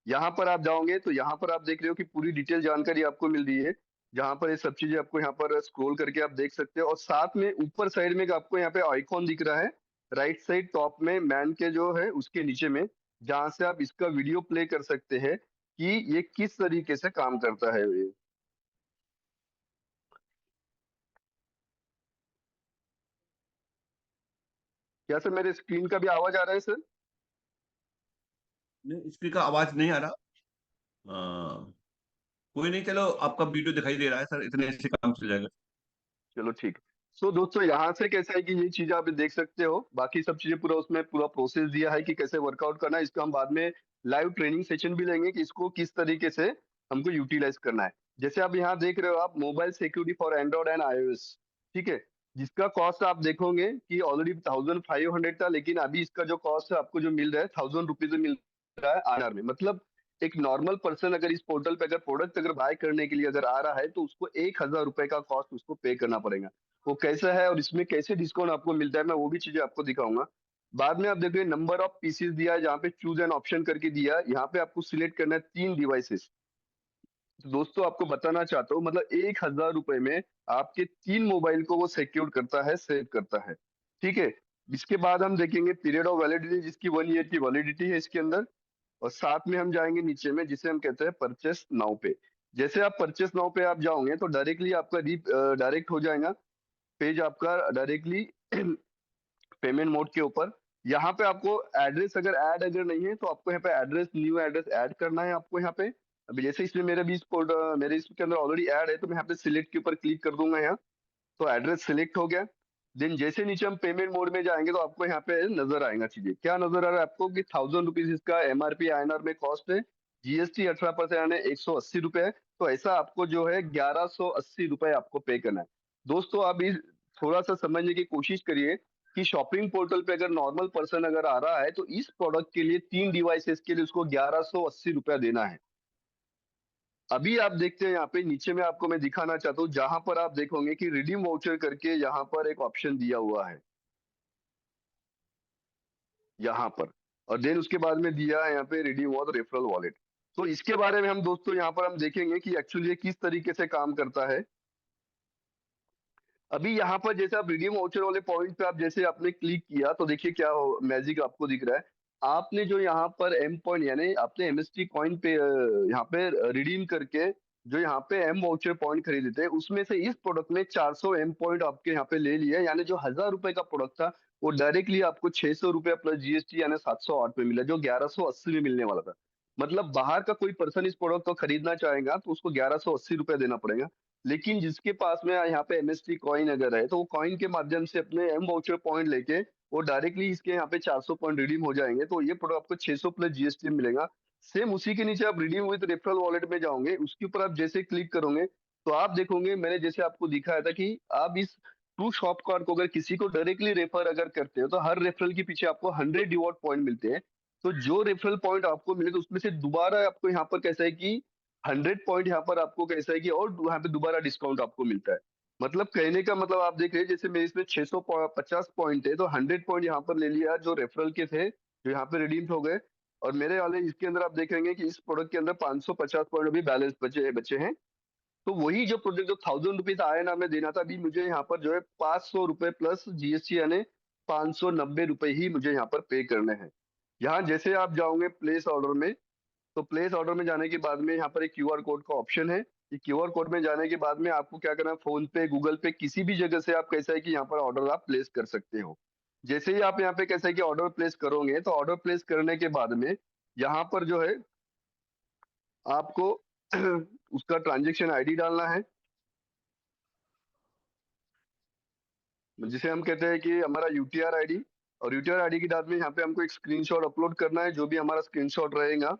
यहाँ पर आप जाओगे तो यहाँ पर आप देख रहे हो कि पूरी डिटेल जानकारी आपको मिल रही है, जहाँ पर ये सब चीजें आपको यहाँ पर स्क्रॉल करके आप देख सकते हो। और साथ में ऊपर साइड में एक आपको यहाँ पे आइकॉन दिख रहा है, राइट साइड टॉप में मैन के जो है उसके नीचे में, जहाँ से आप इसका वीडियो प्ले कर सकते हैं कि ये किस तरीके से काम करता है ये। क्या सर मेरे स्क्रीन का भी आवाज आ रहा है सर? नहीं, स्पीकर आवाज नहीं आ रहा। हाँ, कोई नहीं, चलो आपका वीडियो दिखाई दे रहा है सर, इतने से काम चल जाएगा। चलो ठीक है। सो दोस्तों यहाँ से कैसा है कि ये चीजें आप देख सकते हो, बाकी सब चीजें पूरा उसमें पूरा प्रोसेस दिया है कि कैसे वर्कआउट करना है। इसका हम बाद में लाइव ट्रेनिंग सेशन भी लेंगे कि इसको किस तरीके से हमको यूटिलाइज करना है। जैसे आप यहाँ देख रहे हो, आप mobile security for Android and iOS, ठीक है, जिसका कॉस्ट आप देखोगे कि ऑलरेडी 1500 था, लेकिन अभी इसका जो कॉस्ट है आपको जो मिल रहा है 1000 रुपीज में मिल रहा है आर में। मतलब एक नॉर्मल पर्सन अगर इस पोर्टल पे अगर प्रोडक्ट अगर बाय करने के लिए अगर आ रहा है तो उसको 1000 रुपए का कॉस्ट उसको पे करना पड़ेगा। वो कैसा है और इसमें कैसे डिस्काउंट आपको मिलता है, मैं वो भी चीजें आपको दिखाऊंगा। बाद में आप देखिए नंबर ऑफ पीसीस दिया है, जहाँ पे चूज एन ऑप्शन करके दिया है, यहाँ पे आपको सिलेक्ट करना है 3 डिवाइसेस। तो दोस्तों आपको बताना चाहता हूँ, मतलब 1000 रुपए में आपके 3 मोबाइल को वो सिक्योर करता है, सेव करता है, ठीक है। इसके बाद हम देखेंगे पीरियड ऑफ वैलिडिटी, जिसकी 1 ईयर की वैलिडिटी है इसके अंदर। और साथ में हम जाएंगे नीचे में, जिसे हम कहते हैं परचेस नाउ पे। जैसे आप परचेस नाउ पे आप जाओगे तो डायरेक्टली आपका डायरेक्ट हो जाएगा पेज आपका डायरेक्टली पेमेंट मोड के ऊपर। यहाँ पे आपको एड्रेस अगर ऐड अगर नहीं है तो आपको यहाँ पे एड्रेस, न्यू एड्रेस ऐड करना है आपको यहाँ पे। अभी जैसे इसमें मेरे भी मेरे इसके अंदर ऑलरेडी ऐड है, तो मैं यहाँ पे सिलेक्ट के ऊपर क्लिक कर दूंगा यहाँ। तो एड्रेस सिलेक्ट हो गया। देन जैसे नीचे हम पेमेंट मोड में जाएंगे तो आपको यहाँ पे नजर आएगा चीजें, क्या नजर आ रहा है आपको कि 1000 रुपीज इसका एमआरपी आईएनआर में कॉस्ट है, जीएसटी 18% यानी 180 रुपए है। तो ऐसा आपको जो है 1180 रुपए आपको पे करना है। दोस्तों आप इस थोड़ा सा समझने की कोशिश करिए कि शॉपिंग पोर्टल पे अगर नॉर्मल पर्सन अगर आ रहा है तो इस प्रोडक्ट के लिए 3 डिवाइसेस के लिए उसको 1180 रुपया देना है। अभी आप देखते हैं यहाँ पे नीचे में आपको मैं दिखाना चाहता हूँ, जहां पर आप देखोगे कि रिडीम वाउचर करके यहाँ पर एक ऑप्शन दिया हुआ है यहाँ पर। और देन उसके बाद में दिया है यहाँ पे रिडीम और रेफरल वॉलेट। तो इसके बारे में हम दोस्तों यहाँ पर हम देखेंगे कि एक्चुअली ये किस तरीके से काम करता है। अभी यहाँ पर जैसे आप रिडीम वाउचर वाले पॉइंट पे आप जैसे आपने क्लिक किया तो देखिए क्या मैजिक आपको दिख रहा है। आपने जो यहाँ पर एम पॉइंट यानी आपने एमएसटी कॉइन पे यहाँ पे रिडीम करके जो यहाँ पे एम वाउचर पॉइंट खरीदे थे, उसमें से इस प्रोडक्ट में 400 एम पॉइंट आपके यहाँ पे ले लिया, यानी जो 1000 रुपए का प्रोडक्ट था वो डायरेक्टली आपको 600 रुपया प्लस जीएसटी यानी 708 में मिला, जो 1180 में मिलने वाला था। मतलब बाहर का कोई पर्सन इस प्रोडक्ट को खरीदना चाहेगा तो उसको 1180 रुपया देना पड़ेगा। लेकिन जिसके पास में यहाँ पे एमएसटी कॉइन अगर है तो वो कॉइन के माध्यम से अपने एम वाउचर पॉइंट लेके वो डायरेक्टली इसके यहाँ पे 400 पॉइंट रिडीम हो जाएंगे, तो ये प्रोडक्ट आपको 600 प्लस जीएसटी मिलेगा। सेम उसी के नीचे आप रिडीम विद रेफरल वॉलेट में जाओगे, उसके ऊपर आप जैसे क्लिक करोगे तो आप देखोगे मैंने जैसे आपको दिखाया था कि आप इस ट्रू शॉप कार्ड को अगर किसी को डायरेक्टली रेफर अगर करते हो तो हर रेफरल के पीछे आपको 100 रिवॉर्ड पॉइंट मिलते हैं। तो जो रेफरल पॉइंट आपको मिले तो उसमें से दोबारा आपको यहाँ पर कैसा है कि 100 पॉइंट यहाँ पर आपको कैसा है कि और यहाँ पे दोबारा डिस्काउंट आपको मिलता है। मतलब कहने का मतलब आप देख रहे हैं जैसे मेरे इसमें 650 पॉइंट है तो 100 पॉइंट यहाँ पर ले लिया जो रेफरल के थे, जो यहाँ पे रिडीम हो गए। और मेरे वाले इसके अंदर आप देखेंगे कि इस प्रोडक्ट के अंदर 550 पॉइंट अभी बैलेंस बचे हैं। तो वही जो प्रोजेक्ट जो 1000 रुपीज आया ना में देना था, अभी मुझे यहाँ पर जो है 500 रुपए प्लस जीएसटी यानी 590 रुपए ही मुझे यहाँ पर पे करने हैं। यहाँ जैसे आप जाओगे प्लेस ऑर्डर में, तो प्लेस ऑर्डर में जाने के बाद में यहाँ पर एक क्यूआर कोड का ऑप्शन है। ये क्यूआर कोड में जाने के बाद में आपको क्या करना है, फोन पे गूगल पे किसी भी जगह से आप कैसा है कि यहाँ पर ऑर्डर आप प्लेस कर सकते हो। जैसे ही आप यहाँ पे कैसा है कि ऑर्डर प्लेस करोगे तो ऑर्डर प्लेस करने के बाद में यहाँ पर जो है आपको उसका ट्रांजेक्शन आईडी डालना है, जिसे हम कहते हैं कि हमारा यूटीआर आईडी। और यूटीआर आईडी के बाद में यहाँ पे हमको एक स्क्रीनशॉट अपलोड करना है, जो भी हमारा स्क्रीनशॉट रहेगा।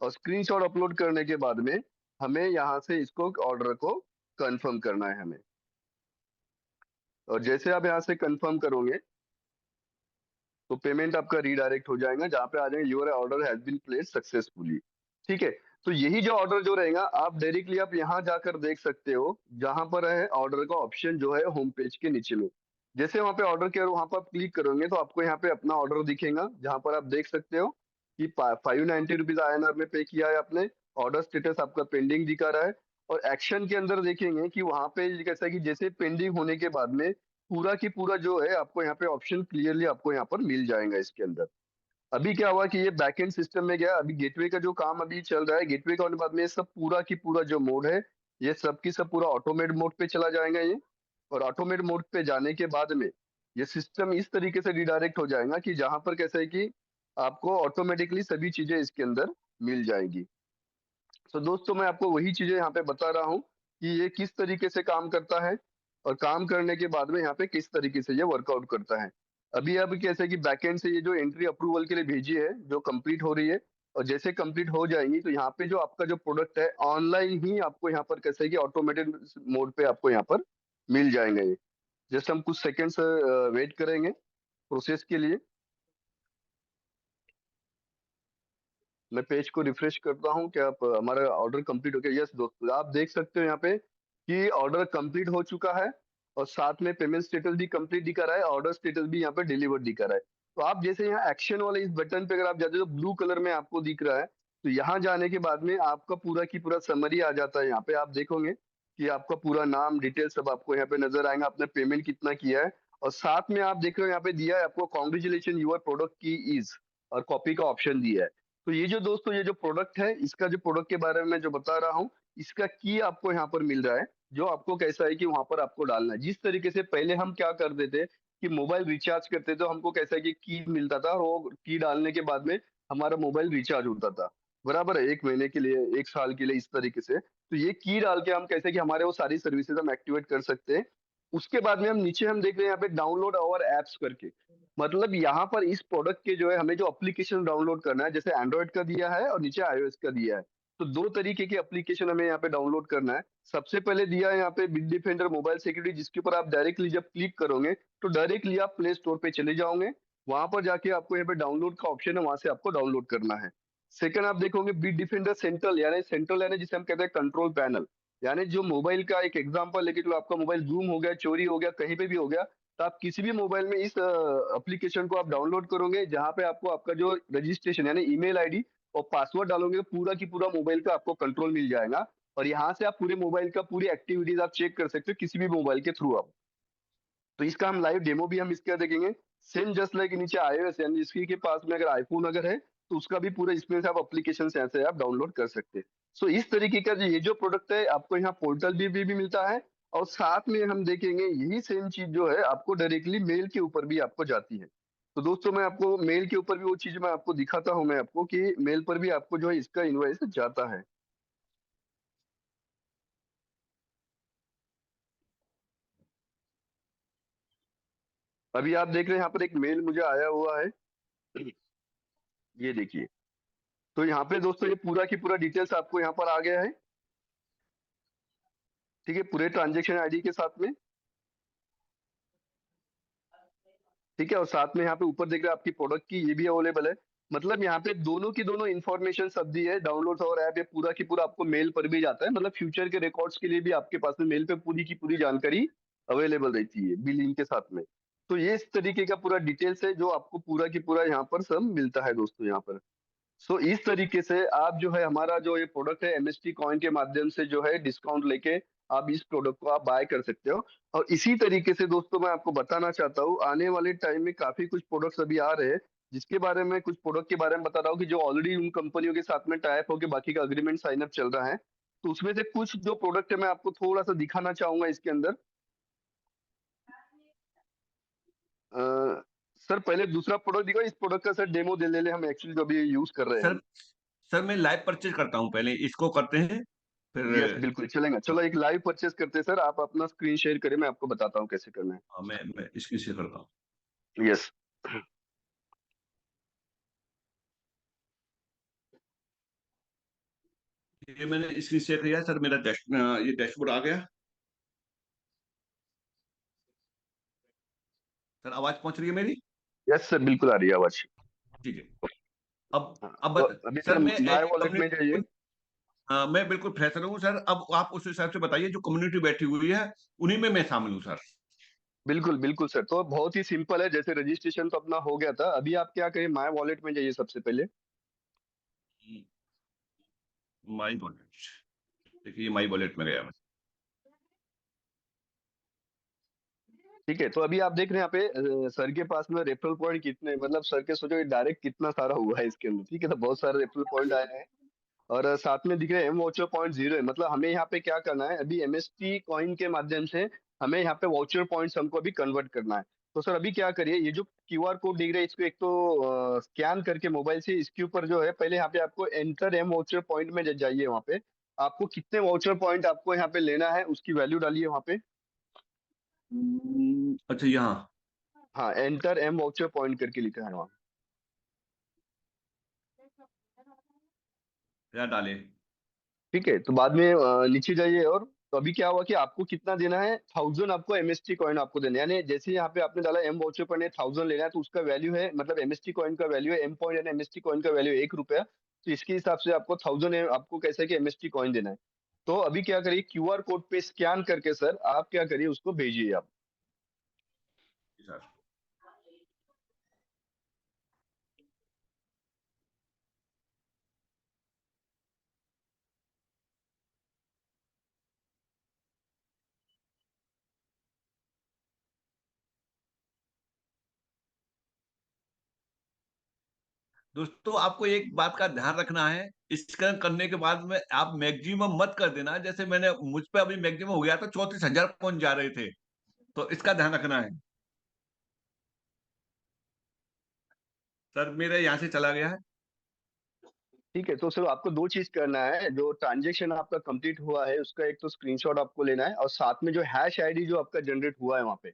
और स्क्रीनशॉट अपलोड करने के बाद में हमें यहाँ से इसको ऑर्डर को कंफर्म करना है हमें। और जैसे आप यहाँ से कंफर्म करोगे तो पेमेंट आपका रीडायरेक्ट हो जाएगा, जहाँ पे आ जाएगा your order has been placed successfully. ठीक है। तो यही जो ऑर्डर जो रहेगा आप डायरेक्टली आप यहाँ जाकर देख सकते हो, जहां पर है ऑर्डर का ऑप्शन जो है होम पेज के नीचे में। जैसे वहां पे ऑर्डर के वहां पर आप क्लिक करोगे तो आपको यहाँ पे अपना ऑर्डर दिखेगा, जहां पर आप देख सकते हो कि 590 रुपीज INR में पे किया है आपने। ऑर्डर स्टेटस आपका पेंडिंग दिखा रहा है। और एक्शन के अंदर देखेंगे कि वहां पे कैसा है कि जैसे पेंडिंग होने के बाद में पूरा की पूरा जो है आपको यहाँ पे ऑप्शन क्लियरली आपको यहाँ पर मिल जाएगा इसके अंदर। अभी क्या हुआ कि ये बैकएंड सिस्टम में गया, अभी गेटवे का जो काम अभी चल रहा है, गेटवे का होने के बाद में ये सब पूरा की पूरा जो मोड है ये सब की सब पूरा ऑटोमेट मोड पे चला जाएगा ये। और ऑटोमेट मोड पे जाने के बाद में ये सिस्टम इस तरीके से रिडायरेक्ट हो जाएगा कि जहां पर कैसा है कि आपको ऑटोमेटिकली सभी चीजें इसके अंदर मिल जाएगी। तो दोस्तों मैं आपको वही चीजें यहाँ पे बता रहा हूँ कि ये किस तरीके से काम करता है और काम करने के बाद में यहाँ पे किस तरीके से ये वर्कआउट करता है। अभी अब कैसे कि बैकएंड से ये जो एंट्री अप्रूवल के लिए भेजी है जो कंप्लीट हो रही है, और जैसे कंप्लीट हो जाएंगी तो यहाँ पे जो आपका जो प्रोडक्ट है ऑनलाइन ही आपको यहाँ पर कैसे कि ऑटोमेटेड मोड पे आपको यहाँ पर मिल जाएंगे ये। जस्ट हम कुछ सेकेंड्स वेट करेंगे प्रोसेस के लिए। मैं पेज को रिफ्रेश करता हूँ कि आप हमारा ऑर्डर कंप्लीट हो गया। यस दोस्तों, आप देख सकते हो यहाँ पे कि ऑर्डर कंप्लीट हो चुका है और साथ में पेमेंट स्टेटस भी कंप्लीट दिखा रहा है, ऑर्डर स्टेटस भी यहाँ पे डिलीवर्ड दिखा रहा है। तो आप जैसे यहाँ एक्शन वाले इस बटन पे अगर आप जाते हो तो ब्लू कलर में आपको दिख रहा है, तो यहाँ जाने के बाद में आपका पूरा की पूरा समरी आ जाता है। यहाँ पे आप देखोगे कि आपका पूरा नाम डिटेल सब आपको यहाँ पे नजर आएगा, आपने पेमेंट कितना किया है, और साथ में आप देख रहे हो यहाँ पे दिया है आपको कॉन्ग्रेचुलेशन यूर प्रोडक्ट की इज, और कॉपी का ऑप्शन दिया है। तो ये जो दोस्तों ये जो प्रोडक्ट है, इसका जो प्रोडक्ट के बारे में मैं जो बता रहा हूँ, इसका की आपको यहाँ पर मिल रहा है, जो आपको कैसा है कि वहां पर आपको डालना है। जिस तरीके से पहले हम क्या करते थे कि मोबाइल रिचार्ज करते थे, हमको कैसा है कि की मिलता था और वो की डालने के बाद में हमारा मोबाइल रिचार्ज होता था, बराबर है, 1 महीने के लिए, 1 साल के लिए, इस तरीके से। तो ये की डाल के हम कैसे कि हमारे वो सारी सर्विसेज हम एक्टिवेट कर सकते हैं। उसके बाद में हम नीचे हम देख रहे हैं यहाँ पे डाउनलोड आवर एप्स करके, मतलब यहाँ पर इस प्रोडक्ट के जो है हमें जो एप्लीकेशन डाउनलोड करना है, जैसे एंड्रॉइड का दिया है और नीचे आईओएस का दिया है, तो दो तरीके की एप्लीकेशन हमें यहाँ पे डाउनलोड करना है। सबसे पहले दिया है यहाँ पे बिट डिफेंडर मोबाइल सिक्योरिटी, जिसके ऊपर आप डायरेक्टली जब क्लिक करोगे तो डायरेक्टली आप प्ले स्टोर पे चले जाओगे, वहां पर जाके आपको यहाँ पे डाउनलोड का ऑप्शन है, वहां से आपको डाउनलोड करना है। सेकंड आप देखोगे बिट डिफेंडर सेंट्रल, यानी सेंट्रल यानी जिसे हम कहते हैं कंट्रोल पैनल, यानी जो मोबाइल का एक एग्जांपल लेके चलो, आपका मोबाइल गुम हो गया, चोरी हो गया, कहीं पे भी हो गया, तो आप किसी भी मोबाइल में इस एप्लीकेशन को आप डाउनलोड करोगे, जहां पे आपको आपका जो रजिस्ट्रेशन यानी ईमेल आईडी और पासवर्ड डालोगे, पूरा की पूरा मोबाइल का आपको कंट्रोल मिल जाएगा, और यहाँ से आप पूरे मोबाइल का पूरी एक्टिविटीज आप चेक कर सकते हो किसी भी मोबाइल के थ्रू आप। तो इसका हम लाइव डेमो भी हम इसका देखेंगे। सेम जस्ट लाइक नीचे iOS यानी जिसकी के पास में अगर आईफोन अगर है तो उसका भी पूरा इसमें से आप एप्लीकेशन से ऐसे आप डाउनलोड कर सकते हैं। सो इस तरीके का ये जो प्रोडक्ट है आपको यहाँ पोर्टल भी मिलता है, और साथ में हम देखेंगे यही सेम चीज जो है आपको डायरेक्टली मेल के ऊपर भी आपको जाती है। तो दोस्तों मैं आपको मेल के ऊपर भी वो चीज मैं आपको दिखाता हूँ, मैं आपको कि मेल पर भी आपको जो है इसका इनवॉइस जाता है। अभी आप देख रहे हैं यहाँ पर एक मेल मुझे आया हुआ है, ये देखिए। तो यहाँ पे दोस्तों ये पूरा की पूरा डिटेल्स आपको यहाँ पर आ गया है, ठीक है, पूरे ट्रांजेक्शन आईडी के साथ में, ठीक है, और साथ में यहाँ पे ऊपर देख रहे हैं आपकी प्रोडक्ट की ये भी अवेलेबल है। मतलब यहाँ पे दोनों की दोनों इन्फॉर्मेशन सब दी है, डाउनलोड और ऐप, ये पूरा की पूरा आपको मेल पर भी जाता है, मतलब फ्यूचर के रिकॉर्ड्स के लिए भी आपके पास में मेल पे पूरी की पूरी जानकारी अवेलेबल रहती है बिलिंग के साथ में। तो ये इस तरीके का पूरा डिटेल्स है जो आपको पूरा की पूरा यहाँ पर सब मिलता है दोस्तों यहाँ पर। सो इस तरीके से आप जो है हमारा जो ये प्रोडक्ट है एमएसटी कॉइन के माध्यम से जो है डिस्काउंट लेके आप इस प्रोडक्ट को आप बाय कर सकते हो। और इसी तरीके से दोस्तों मैं आपको बताना चाहता हूँ आने वाले टाइम में काफी कुछ प्रोडक्ट्स अभी आ रहे हैं, जिसके बारे में कुछ प्रोडक्ट के बारे में बता रहा हूँ कि जो ऑलरेडी उन कंपनियों के साथ में टाई अप होकर बाकी का अग्रीमेंट साइन अप चल रहा है। तो उसमें से कुछ जो प्रोडक्ट है मैं आपको थोड़ा सा दिखाना चाहूंगा इसके अंदर। सर पहले दूसरा प्रोडक्ट दिखाओ, इस प्रोडक्ट का सर डेमो दे ले हम एक्चुअली जो अभी यूज कर रहे हैं सर हम। सर मैं लाइव परचेज करता हूँ, पहले इसको करते हैं फिर। यस बिल्कुल चलेगा, चलो एक लाइव परचेस करते हैं सर, आप अपना स्क्रीन शेयर करें, मैं आपको बताता हूँ कैसे करना हाँ, मैं इसकी शेयर करता हूँ। है। यस ये मैंने इसकी शेयर किया सर, मेरा ये डैशबोर्ड आ गया। सर आवाज पहुंच रही है मेरी? यस सर बिल्कुल आ रही है आवाज। ठीक है। अब हाँ, अब तो अभी सर सर मैं एज माय ए वॉलेट में जाइए। कम्युनिटी, मैं बिल्कुल फ्रेशर हूँ सर। अब आप उस हिसाब से बताइए, जो कम्युनिटी बैठी हुई है उन्हीं में मैं शामिल हूँ सर। बिल्कुल बिल्कुल सर, तो बहुत ही सिंपल है, जैसे रजिस्ट्रेशन तो अपना हो गया था, अभी आप क्या करें माय वॉलेट में जाइए सबसे पहले। माई वॉलेट, देखिए माई वॉलेट में गया मैं। ठीक है, तो अभी आप देख रहे हैं यहाँ पे सर के पास में रेफरल पॉइंट कितने, मतलब सर के सोचो डायरेक्ट कितना सारा हुआ है इसके अंदर, ठीक है, तो बहुत सारे रेफरल पॉइंट आए हैं। और साथ में दिख रहे हैं एम वाउचर पॉइंट 0 है, मतलब हमें यहाँ पे क्या करना है, अभी एमएसटी कॉइन के माध्यम से हमें यहाँ पे वाउचर पॉइंट्स हमको अभी कन्वर्ट करना है। तो सर अभी क्या करिए, ये जो क्यूआर कोड दिख रहा है इसको एक तो स्कैन करके मोबाइल से इसके ऊपर जो है, पहले यहाँ पे आपको एंटर एम वाउचर पॉइंट में जाइए। वहाँ पे आपको कितने वाउचर पॉइंट आपको यहाँ पे लेना है उसकी वैल्यू डालिए वहाँ पे। अच्छा यहाँ। हाँ, एंटर एम वाउचर पॉइंट करके लिखा है वहाँ। क्या डाले? ठीक है, तो बाद में नीचे जाइए। और तो अभी क्या हुआ कि आपको कितना देना है, 1000 आपको एमएसटी कॉइन आपको देना है। यानी जैसे यहाँ पे आपने डाला एम वाउचर पर 1000 लेना है, तो उसका वैल्यू है, मतलब एमएसटी कॉइन का वैल्यू है, एम पॉइंट यानी एमएसटी कॉइन का वैल्यू है 1 रुपया। तो इसके हिसाब से आपको 1000 आपको कैसे कि एमएसटी कॉइन देना है। तो अभी क्या करिए, क्यूआर कोड पे स्कैन करके सर आप क्या करिए, उसको भेजिए आप। सर दोस्तों, आपको एक बात का ध्यान रखना है। स्कैन करने के बाद में आप मैक्सिमम मत कर देना। जैसे मैंने मुझ पे अभी मैक्सिमम हो गया था, 34,000 पहुंच जा रहे थे। तो इसका ध्यान रखना है। सर मेरे यहाँ से चला गया है। ठीक है, तो सर आपको दो चीज करना है। जो ट्रांजेक्शन आपका कंप्लीट हुआ है उसका एक तो स्क्रीनशॉट आपको लेना है, और साथ में जो हैश आईडी जो आपका जनरेट हुआ है वहाँ पे,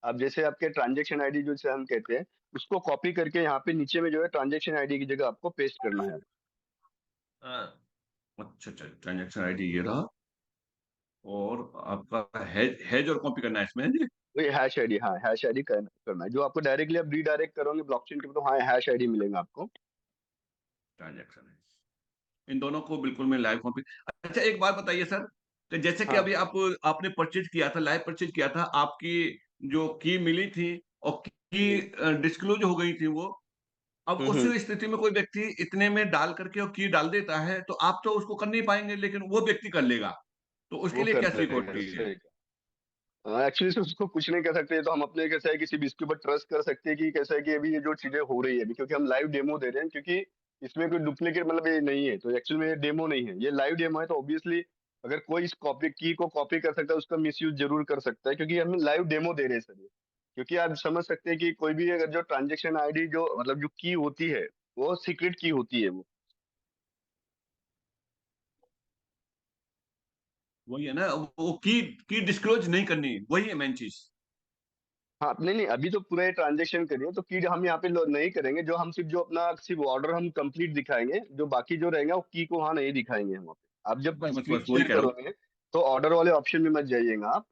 अब जैसे आपके ट्रांजेक्शन आईडी जो से हम कहते हैं, उसको कॉपी करके यहाँ पे नीचे में जो है ट्रांजेक्शन आईडी की जगह आपको पेस्ट करना है। हाँ, अच्छा अच्छा, ट्रांजेक्शन आईडी ये रहा। और आपका हैज और कॉपी करना है इसमें जी। वही हैश आईडी, हाँ हैश आईडी करना है, जो आपको डायरेक्टली आप रीडायरेक्ट करोगे ब्लॉकचेन के, तो हाँ हैश आईडी मिलेगा आपको। ट्रांजेक्शन है, इन दोनों को बिल्कुल मैं लाइव कॉपी। अच्छा एक बात बताइए सर, तो जैसे कि हाँ। अभी आपने परचेज किया था, लाइव परचेज किया था, आपकी जो की मिली थी और की डिस्क्लोज हो गई थी वो, अब उस हम्म। स्थिति में कोई व्यक्ति इतने में डाल करके और की डाल देता है, तो आप तो उसको कर नहीं पाएंगे, लेकिन वो व्यक्ति कर लेगा। तो उसके वो लिए कर क्या लेगा, सिक्योरिटी है? सही। एक्चुअली से उसको कुछ नहीं कर सकते, तो हम अपने कैसा है किसी भी इसके ऊपर ट्रस्ट कर सकते हैं कि कैसा है कि अभी ये जो चीजें हो रही है अभी, क्योंकि हम लाइव डेमो दे रहे हैं, क्योंकि इसमें कोई डुप्लीकेट मतलब ये नहीं है। तो एक्चुअली में ये डेमो नहीं है, ये लाइव डेमो है। तो ऑब्वियसली अगर कोई इस कॉपी की को कॉपी कर सकता है, उसका मिसयूज जरूर कर सकता है, क्योंकि हम लाइव डेमो दे रहे हैं सर ये। क्योंकि आप समझ सकते हैं कि कोई भी अगर जो ट्रांजेक्शन आईडी जो मतलब जो की होती है, वो सीक्रेट की होती है वो। वही है ना, वो की डिस्क्लोज नहीं करनी, वही है मेन चीज। हाँ, नहीं नहीं, अभी तो पूरा ट्रांजेक्शन करिए, तो की हम यहाँ पे नहीं करेंगे। जो हम सिर्फ जो अपना सिर्फ ऑर्डर हम कंप्लीट दिखाएंगे, जो बाकी जो रहेगा वो की को वहाँ नहीं दिखाएंगे हम वहाँ पे। आप जब बस बस स्क्रीन बस वही शेयर कह रहा हूँ। करोगे, तो ऑर्डर वाले ऑप्शन में मत जाइएगा आप।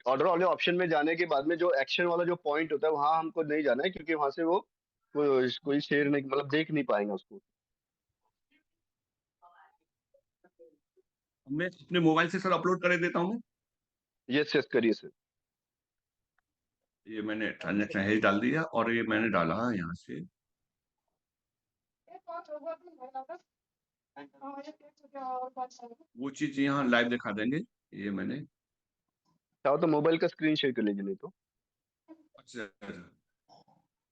ऑर्डर वाले ऑप्शन में जाने के बाद में जो एक्शन वाला जो पॉइंट होता है वहां हमको नहीं जाना है, क्योंकि वहां से वो कोई शेयर नहीं, मतलब देख नहीं पाएंगे उसको। मैं अपने मोबाइल से सर अपलोड कर देता हूँ। यस यस, करिए सर। ये मैंने ट्रांजेक्शन है डाल दिया, और ये मैंने डाला यहाँ से। वो चीज यहाँ लाइव दिखा देंगे। ये मैंने। चाहो तो मोबाइल का स्क्रीन शेयर कर लीजिए, नहीं तो। अच्छा अच्छा।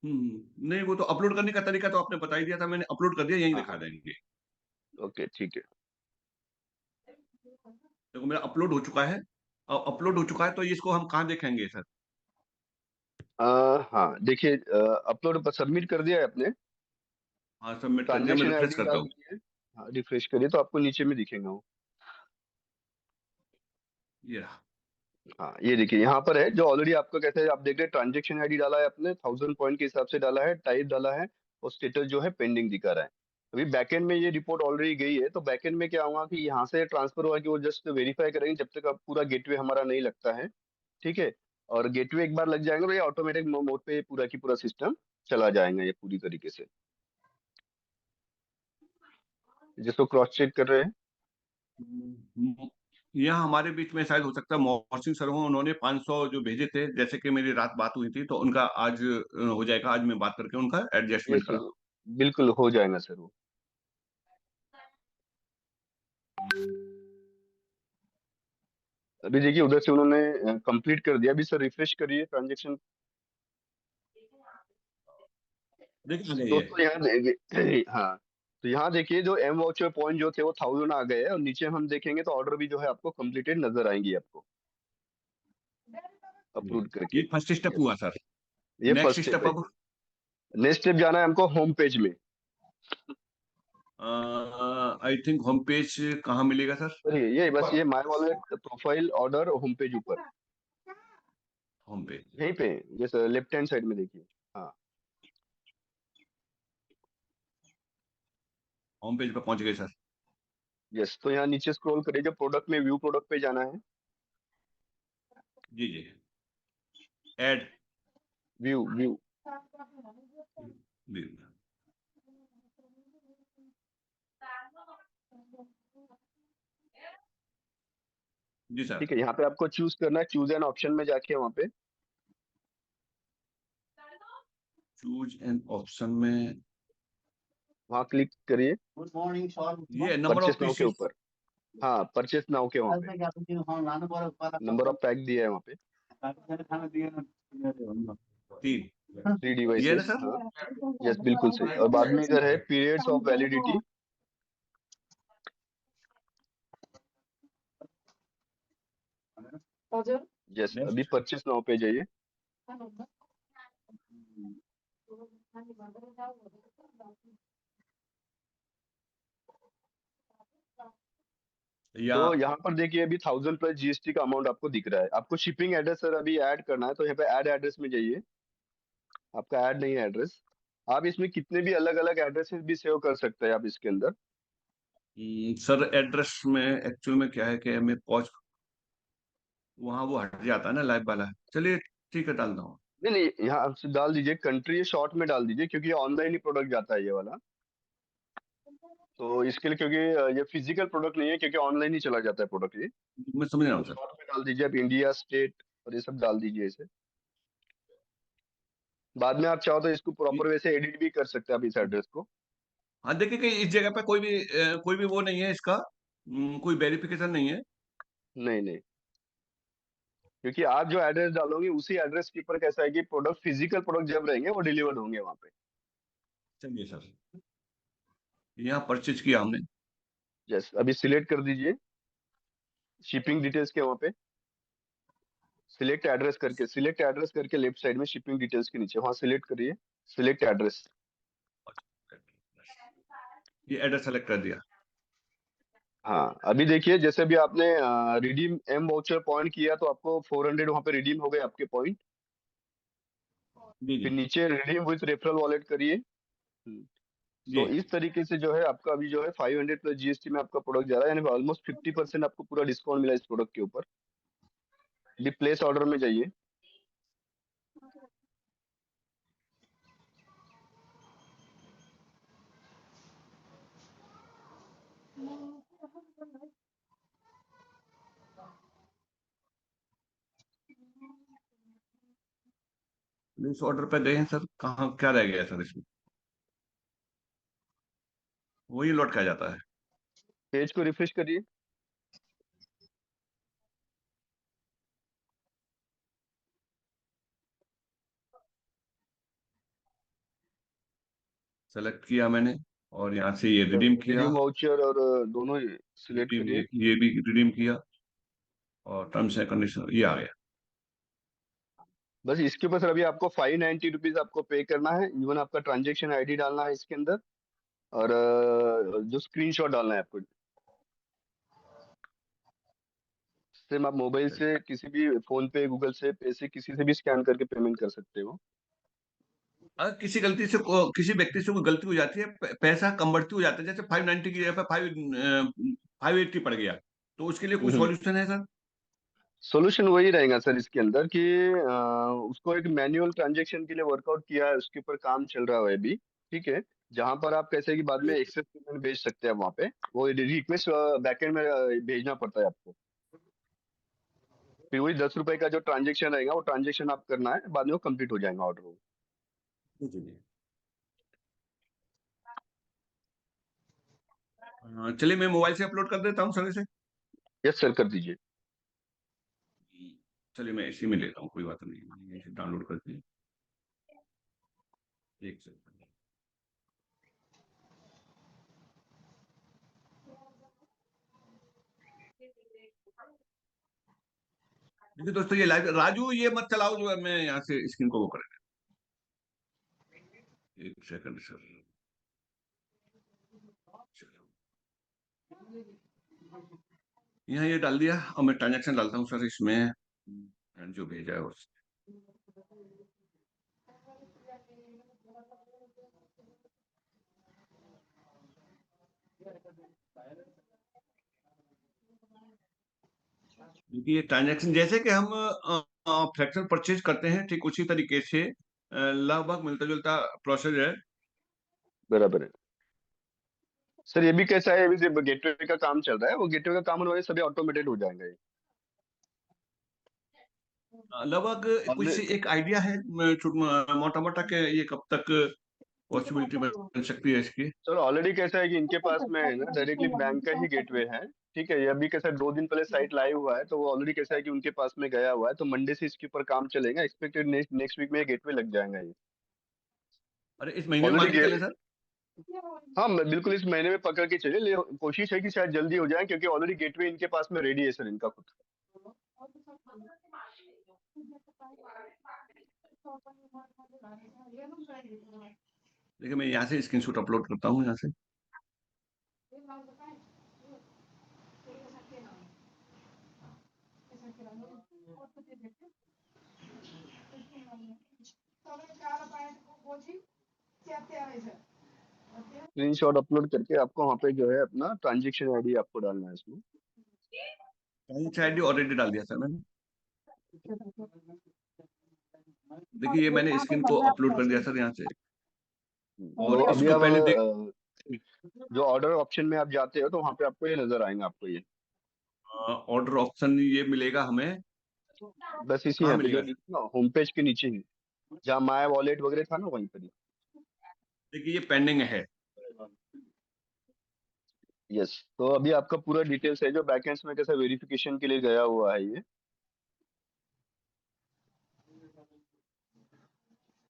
नहीं, वो तो अपलोड करने का तरीका तो आपने बता ही दिया था, मैंने अपलोड कर दिया, यहीं हाँ दिखा हाँ। देंगे। ओके ठीक है। देखो मेरा अपलोड हो चुका है। अपलोड हो चुका है, तो इसको हम कहाँ देखेंगे सर? हाँ देखिए, अपलोड पर सबमिट कर दिया है आपने। हाँ सबमिट कर दिया, मैं ट्रांजेक्शन रिफ्रेश आईडी करता डाल हूँ। दीजिए। हाँ, रिफ्रेश करिए तो आपको नीचे में दिखेगा वो। ये रहा। हाँ, ये देखिए यहाँ पर है, जो ऑलरेडी आपका कहते हैं, आप देख रहे हैं ट्रांजेक्शन आईडी डाला है आपने, 1000 पॉइंट के हिसाब से डाला है, टाइप डाला है, और स्टेटस जो है पेंडिंग दिखा रहा है। अभी बैकएंड में ये रिपोर्ट ऑलरेडी गई है, तो बैकएंड में क्या होगा कि यहाँ से ट्रांसफर हुआ कि वो जस्ट वेरीफाई करेंगे जब तक अब पूरा गेटवे हमारा नहीं लगता है। ठीक है। और गेटवे एक बार लग जाएंगे तो ये ऑटोमेटिक मोड पे पूरा की पूरा सिस्टम चला जाएगा ये पूरी तरीके से, जिसको क्रॉस चेक कर रहे हैं। हम्म, यहाँ हमारे बीच में शायद हो सकता है मोहसिन सर हो, उन्होंने 500 जो भेजे थे, जैसे कि मेरी रात बात हुई थी, तो उनका आज हो जाएगा। आज मैं बात करके उनका ये एडजस्टमेंट करा। बिल्कुल हो जाएगा सर वो। अभी देखिए उधर से उन्होंने कंप्लीट कर दिया। अभी सर रिफ्रेश करिए ट्रांजेक्शन। देखिए ये। दोस्तों यहाँ देखिए हाँ, तो यहाँ देखिए जो एम वाउचर पॉइंट जो थे वो 1000 आ गए हैं, और नीचे हम देखेंगे तो ऑर्डर भी जो है आपको कंप्लीटेड नजर आएंगी आपको, अप्रूव करके। ये फर्स्ट स्टेप हुआ सर। ये नेक्स्ट फर्स्ट स्टेप स्टेप है। अब नेक्स्ट स्टेप जाना है हमको होम पेज में। आई थिंक होम पेज कहाँ मिलेगा सर? ये बस ये my wallet profile order home page ऊपर होम पेज। यहीं पे, जैसे लेफ्ट हैंड साइड में देखिए। हाँ होम पेज पे पहुंच गए सर। यस, तो यहाँ नीचे स्क्रॉल करिए, जो प्रोडक्ट में व्यू प्रोडक्ट पे जाना है। जी जी। ऐड। View view. जी सर। ठीक है, यहाँ पे आपको चूज करना है, चूज एन ऑप्शन में जाके वहाँ पे चूज एन ऑप्शन में। वहाँ क्लिक करिए। ये नंबर परचेस ऑफ नाउ के पीसेस। ऊपर। हाँ, परचेस नाउ के वहाँ पे नंबर ऑफ पैक दिया है वहाँ पे। 3। 3 ये है ना डिवाइसेस, हाँ। सर? यस, बिल्कुल सही। और बाद में इधर है पीरियड्स ऑफ वैलिडिटी। यस, अभी नेक्स्ट। परचेस नाउ पे जाइए। या तो यहाँ पर देखिए अभी 1000 प्लस जीएसटी का अमाउंट आपको दिख रहा है। आपको शिपिंग एड्रेस सर अभी ऐड करना है, तो यहाँ पे ऐड एड्रेस में जाइए। आपका ऐड नहीं है एड्रेस। आप इसमें कितने भी अलग अलग एड्रेसेस भी सेव कर सकते हैं आप इसके अंदर। सर एड्रेस में एक्चुअल में क्या है कि हमें पहुंच वहां वो हट जाता है ना लाइव वाला। चलिए ठीक है, डालता हूँ। नहीं नहीं, यहाँ आप डाल दीजिए कंट्री शॉर्ट में डाल दीजिए, क्योंकि ऑनलाइन ही प्रोडक्ट जाता है ये वाला। तो इसके लिए, क्योंकि ये फिजिकल प्रोडक्ट नहीं है, क्योंकि ऑनलाइन ही चला जाता है प्रोडक्ट ये। मैं समझ रहा तो हूँ सर। शॉर्ट में डाल दीजिए आप इंडिया स्टेट और ये सब डाल दीजिए इसे। बाद में आप चाहो तो इसको प्रॉपर वैसे एडिट भी कर सकते हैं आप इस एड्रेस को। हाँ देखिए कि इस जगह पे कोई भी वो नहीं है इसका। कोई वेरिफिकेशन नहीं है। नहीं नहीं, क्योंकि आप जो एड्रेस डालोगे उसी एड्रेस के ऊपर कैसा है कि प्रोडक्ट, फिजिकल प्रोडक्ट जब रहेंगे वो डिलीवर्ड होंगे वहां पे। चलिए सर, यहाँ परचेज किया हमने। यस, अभी सिलेक्ट कर दीजिए शिपिंग डिटेल्स के वहाँ पे। सिलेक्ट एड्रेस करके लेफ्ट साइड में शिपिंग डिटेल्स के नीचे वहाँ सिलेक्ट करिए, सिलेक्ट एड्रेस। ये एड्रेस सेलेक्ट कर दिया। हाँ, अभी देखिए जैसे भी आपने रिडीम एम वाउचर पॉइंट किया तो आपको 400 वहाँ पे रिडीम हो गए आपके पॉइंट। जी जी। फिर नीचे रिडीम विथ रेफरल वॉलेट करिए। जी। तो इस तरीके से जो है आपका अभी जो है 500 प्लस जीएसटी में आपका प्रोडक्ट जा रहा है, यानी ऑलमोस्ट 50% आपको पूरा डिस्काउंट मिला इस प्रोडक्ट के ऊपर। अभी प्लेस ऑर्डर में जाइए। इस ऑर्डर पे गए हैं सर, कहाँ क्या रह गया सर इसमें? वही लौट के आ जाता है। पेज को रिफ्रेश करिए। सेलेक्ट किया मैंने और यहाँ से ये रिडीम किया। रिडीम वाउचर और दोनों सिलेक्ट रिडीम, करिए। ये भी रिडीम किया और टर्म्स एंड कंडीशन ये आ गया। बस इसके ऊपर सर अभी आपको 590 रुपीज आपको पे करना है। इवन आपका ट्रांजेक्शन आईडी डालना है इसके अंदर, और जो स्क्रीनशॉट डालना है आपको। सेम आप मोबाइल से किसी भी फोन पे, गूगल से, पे से, किसी से भी स्कैन करके पेमेंट कर सकते हो। अगर किसी व्यक्ति से कोई गलती हो जाती है, पैसा कम बढ़ती हो जाता है, जैसे 590 की जगह पे 580 पड़ गया, तो उसके लिए कोई सॉल्यूशन है सर? सॉल्यूशन वही रहेगा सर इसके अंदर कि उसको एक मैन्युअल ट्रांजेक्शन के लिए वर्कआउट किया है, उसके ऊपर काम चल रहा है अभी। ठीक है, जहां पर आप कैसे कि बाद में एक्सेस पेमेंट भेज सकते हैं वहां पे। वो रिक्वेस्ट बैकएंड में भेजना पड़ता है आपको। फिर वही 10 रुपए का जो ट्रांजेक्शन रहेगा वो ट्रांजेक्शन आप करना है, बाद में वो कंप्लीट हो जाएगा ऑर्डर। जी जी। चलिए मैं मोबाइल से अपलोड कर देता हूँ सर इसे। यस सर, कर दीजिए। चलिए मैं इसी में लेता हूँ, कोई बात नहीं, मैंने इसे डाउनलोड कर दिया। एक सेकंड। देखिए दोस्तों, ये लाइव राजू ये मत चलाओ जो मैं यहाँ से स्क्रीन को वो कर। एक सेकंड सर। यहाँ ये डाल दिया और मैं ट्रांजैक्शन डालता हूँ सर इसमें, जो भेजा है उस क्योंकि ये ट्रांजैक्शन जैसे कि हम फ्रैक्शन परचेज करते हैं, ठीक उसी तरीके से लगभग मिलता जुलता प्रोसेस है। बराबर है सर। ये भी कैसा है, अभी सिर्फ गेटवे का काम चल रहा है, वो गेटवे का काम होने वाले सभी ऑटोमेटेड हो जाएंगे। लगभग हमने कुछ एक आइडिया है मोटा मोटा के ये कब तक पॉसिबिलिटी बन सकती है इसकी? सर ऑलरेडी कैसा है कि इनके पास में है ना डायरेक्टली बैंक का ही गेटवे है। ठीक है, ये अभी कैसा है, 2 दिन पहले साइट लाइव हुआ है, तो वो ऑलरेडी कैसा है कि उनके पास में गया हुआ है, तो मंडे से इसके ऊपर काम चलेगा। एक्सपेक्टेड नेक्स्ट वीक में ये गेटवे लग जाएगा ये अरे इस महीने में मान के ऑलरेडी। चले सर? हाँ बिल्कुल, इस महीने में पकड़ के चलिए, कोशिश है कि शायद जल्दी हो जाए, क्योंकि ऑलरेडी गेटवे इनके पास में रेडी है सर, इनका खुद। देखिए मैं यहाँ से स्क्रीनशॉट अपलोड करता हूँ यहाँ से। स्क्रीनशॉट अपलोड करके आपको वहाँ पे जो है अपना ट्रांजेक्शन आईडी आपको डालना है इसमें। ट्रांजैक्शन आईडी ऑलरेडी डाल दिया सर मैंने। देखिए ये मैंने स्क्रीन को अपलोड कर दिया सर यहाँ से। तो और अभी इसको आप पहले देख, जो ऑर्डर ऑप्शन में आप जाते हो, तो वहाँ पे आपको ये नजर आएंगे आपको ये, ऑर्डर ऑप्शन ये मिलेगा हमें? बस इसी कहाँ यहाँ पे जो मिलेगा सर? होम पेज के नीचे ही, जहाँ माय वॉलेट वगैरह था ना, वहीं पर ही। देखिए ये पेंडिंग है। यस, तो अभी आपका पूरा डिटेल्स है जो बैकएंड्स में कैसा वेरिफिकेशन के लिए गया हुआ है ये।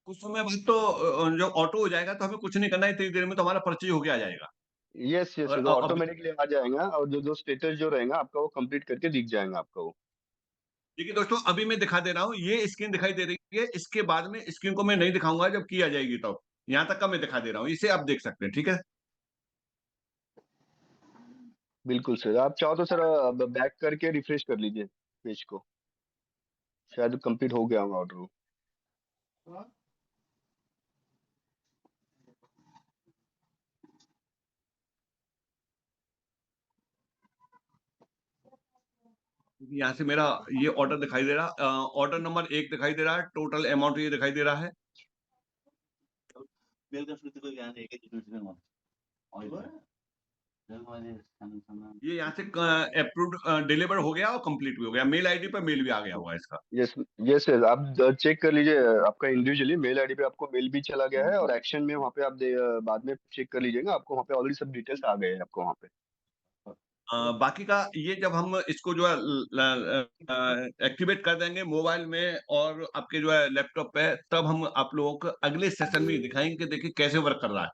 कुछ समय बाद तो जो ऑटो हो जाएगा, तो हमें कुछ नहीं करना है, इतनी देर में तो हमारा परचेज होके आ जाएगा। यस यस, और तो अब ऑटोमेटिकली आ जाएगा, और जो जो स्टेटस जो रहेगा आपका वो कंप्लीट करके दिख जाएगा आपका वो। देखिए दोस्तों, अभी मैं दिखा दे रहा हूँ, ये स्क्रीन दिखाई दे रही है, इसके बाद में स्क्रीन को मैं नहीं दिखाऊंगा जब की आ जाएगी तब। यहाँ तक का मैं दिखा दे रहा हूँ, इसे आप देख सकते हैं, ठीक है? बिल्कुल सर, आप चाहो तो सर बैक करके रिफ्रेश कर लीजिए पेज को, शायद कंप्लीट हो गया होगा ऑर्डर। यहाँ से मेरा ये ऑर्डर दिखाई दे रहा, ऑर्डर नंबर 1 दिखाई दे रहा है, टोटल अमाउंट ये दिखाई दे रहा है। ये यहाँ से अप्रूव्ड डिलीवर हो गया और कंप्लीट भी हो गया, मेल आईडी पर मेल भी आ गया हुआ है इसका। यस यस यस, आप चेक कर लीजिए, आपका इंडिविजुअली मेल आईडी पे आपको मेल भी चला गया है, और एक्शन में वहाँ पे आप बाद में चेक कर लीजिएगा, आपको वहाँ पे ऑलरेडी सब डिटेल्स आ गए हैं आपको वहाँ पे। बाकी का ये जब हम इसको जो है एक्टिवेट कर देंगे मोबाइल में और आपके जो है लैपटॉप पे, तब हम आप लोगों को अगले सेशन में दिखाएंगे कि देखिए कैसे वर्क कर रहा है।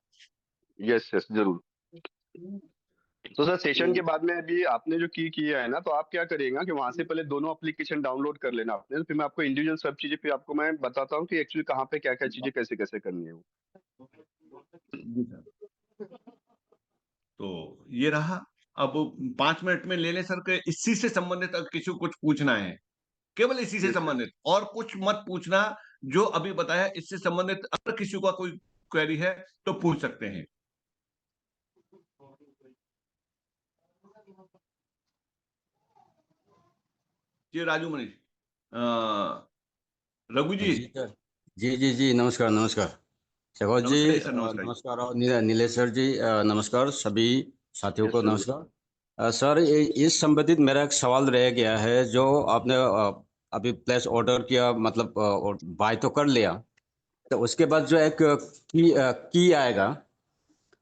यस यस जरूर। तो सर सेशन के बाद में अभी आपने जो की किया है ना, तो आप क्या करिएगा कि वहां से पहले दोनों एप्लीकेशन डाउनलोड कर लेना आपने, फिर मैं आपको इंडिविजुअल सब चीजें फिर आपको मैं बताता हूँ कि एक्चुअली कहाँ पे क्या क्या चीजें कैसे कैसे करनी है वो। जी सर। तो ये रहा। अब 5 मिनट में ले लें सर के इसी से संबंधित अगर किसी को कुछ पूछना है, केवल इसी से यस सर। संबंधित, और कुछ मत पूछना। जो अभी बताया इससे संबंधित अगर किसी का कोई क्वेरी है तो पूछ सकते हैं। जी राजू मनीष, रघु जी। जी सर। जी जी जी, नमस्कार नमस्कार शेखर जी, नमस्कार सर, नमस्कार जी। नमस्कार, और नीलेश सर जी, नमस्कार सभी साथियों यस को सर। नमस्कार। सर इस संबंधित मेरा एक सवाल रह गया है, जो आपने अभी प्लेस ऑर्डर किया, मतलब बाय तो कर लिया, तो उसके बाद जो एक की आएगा,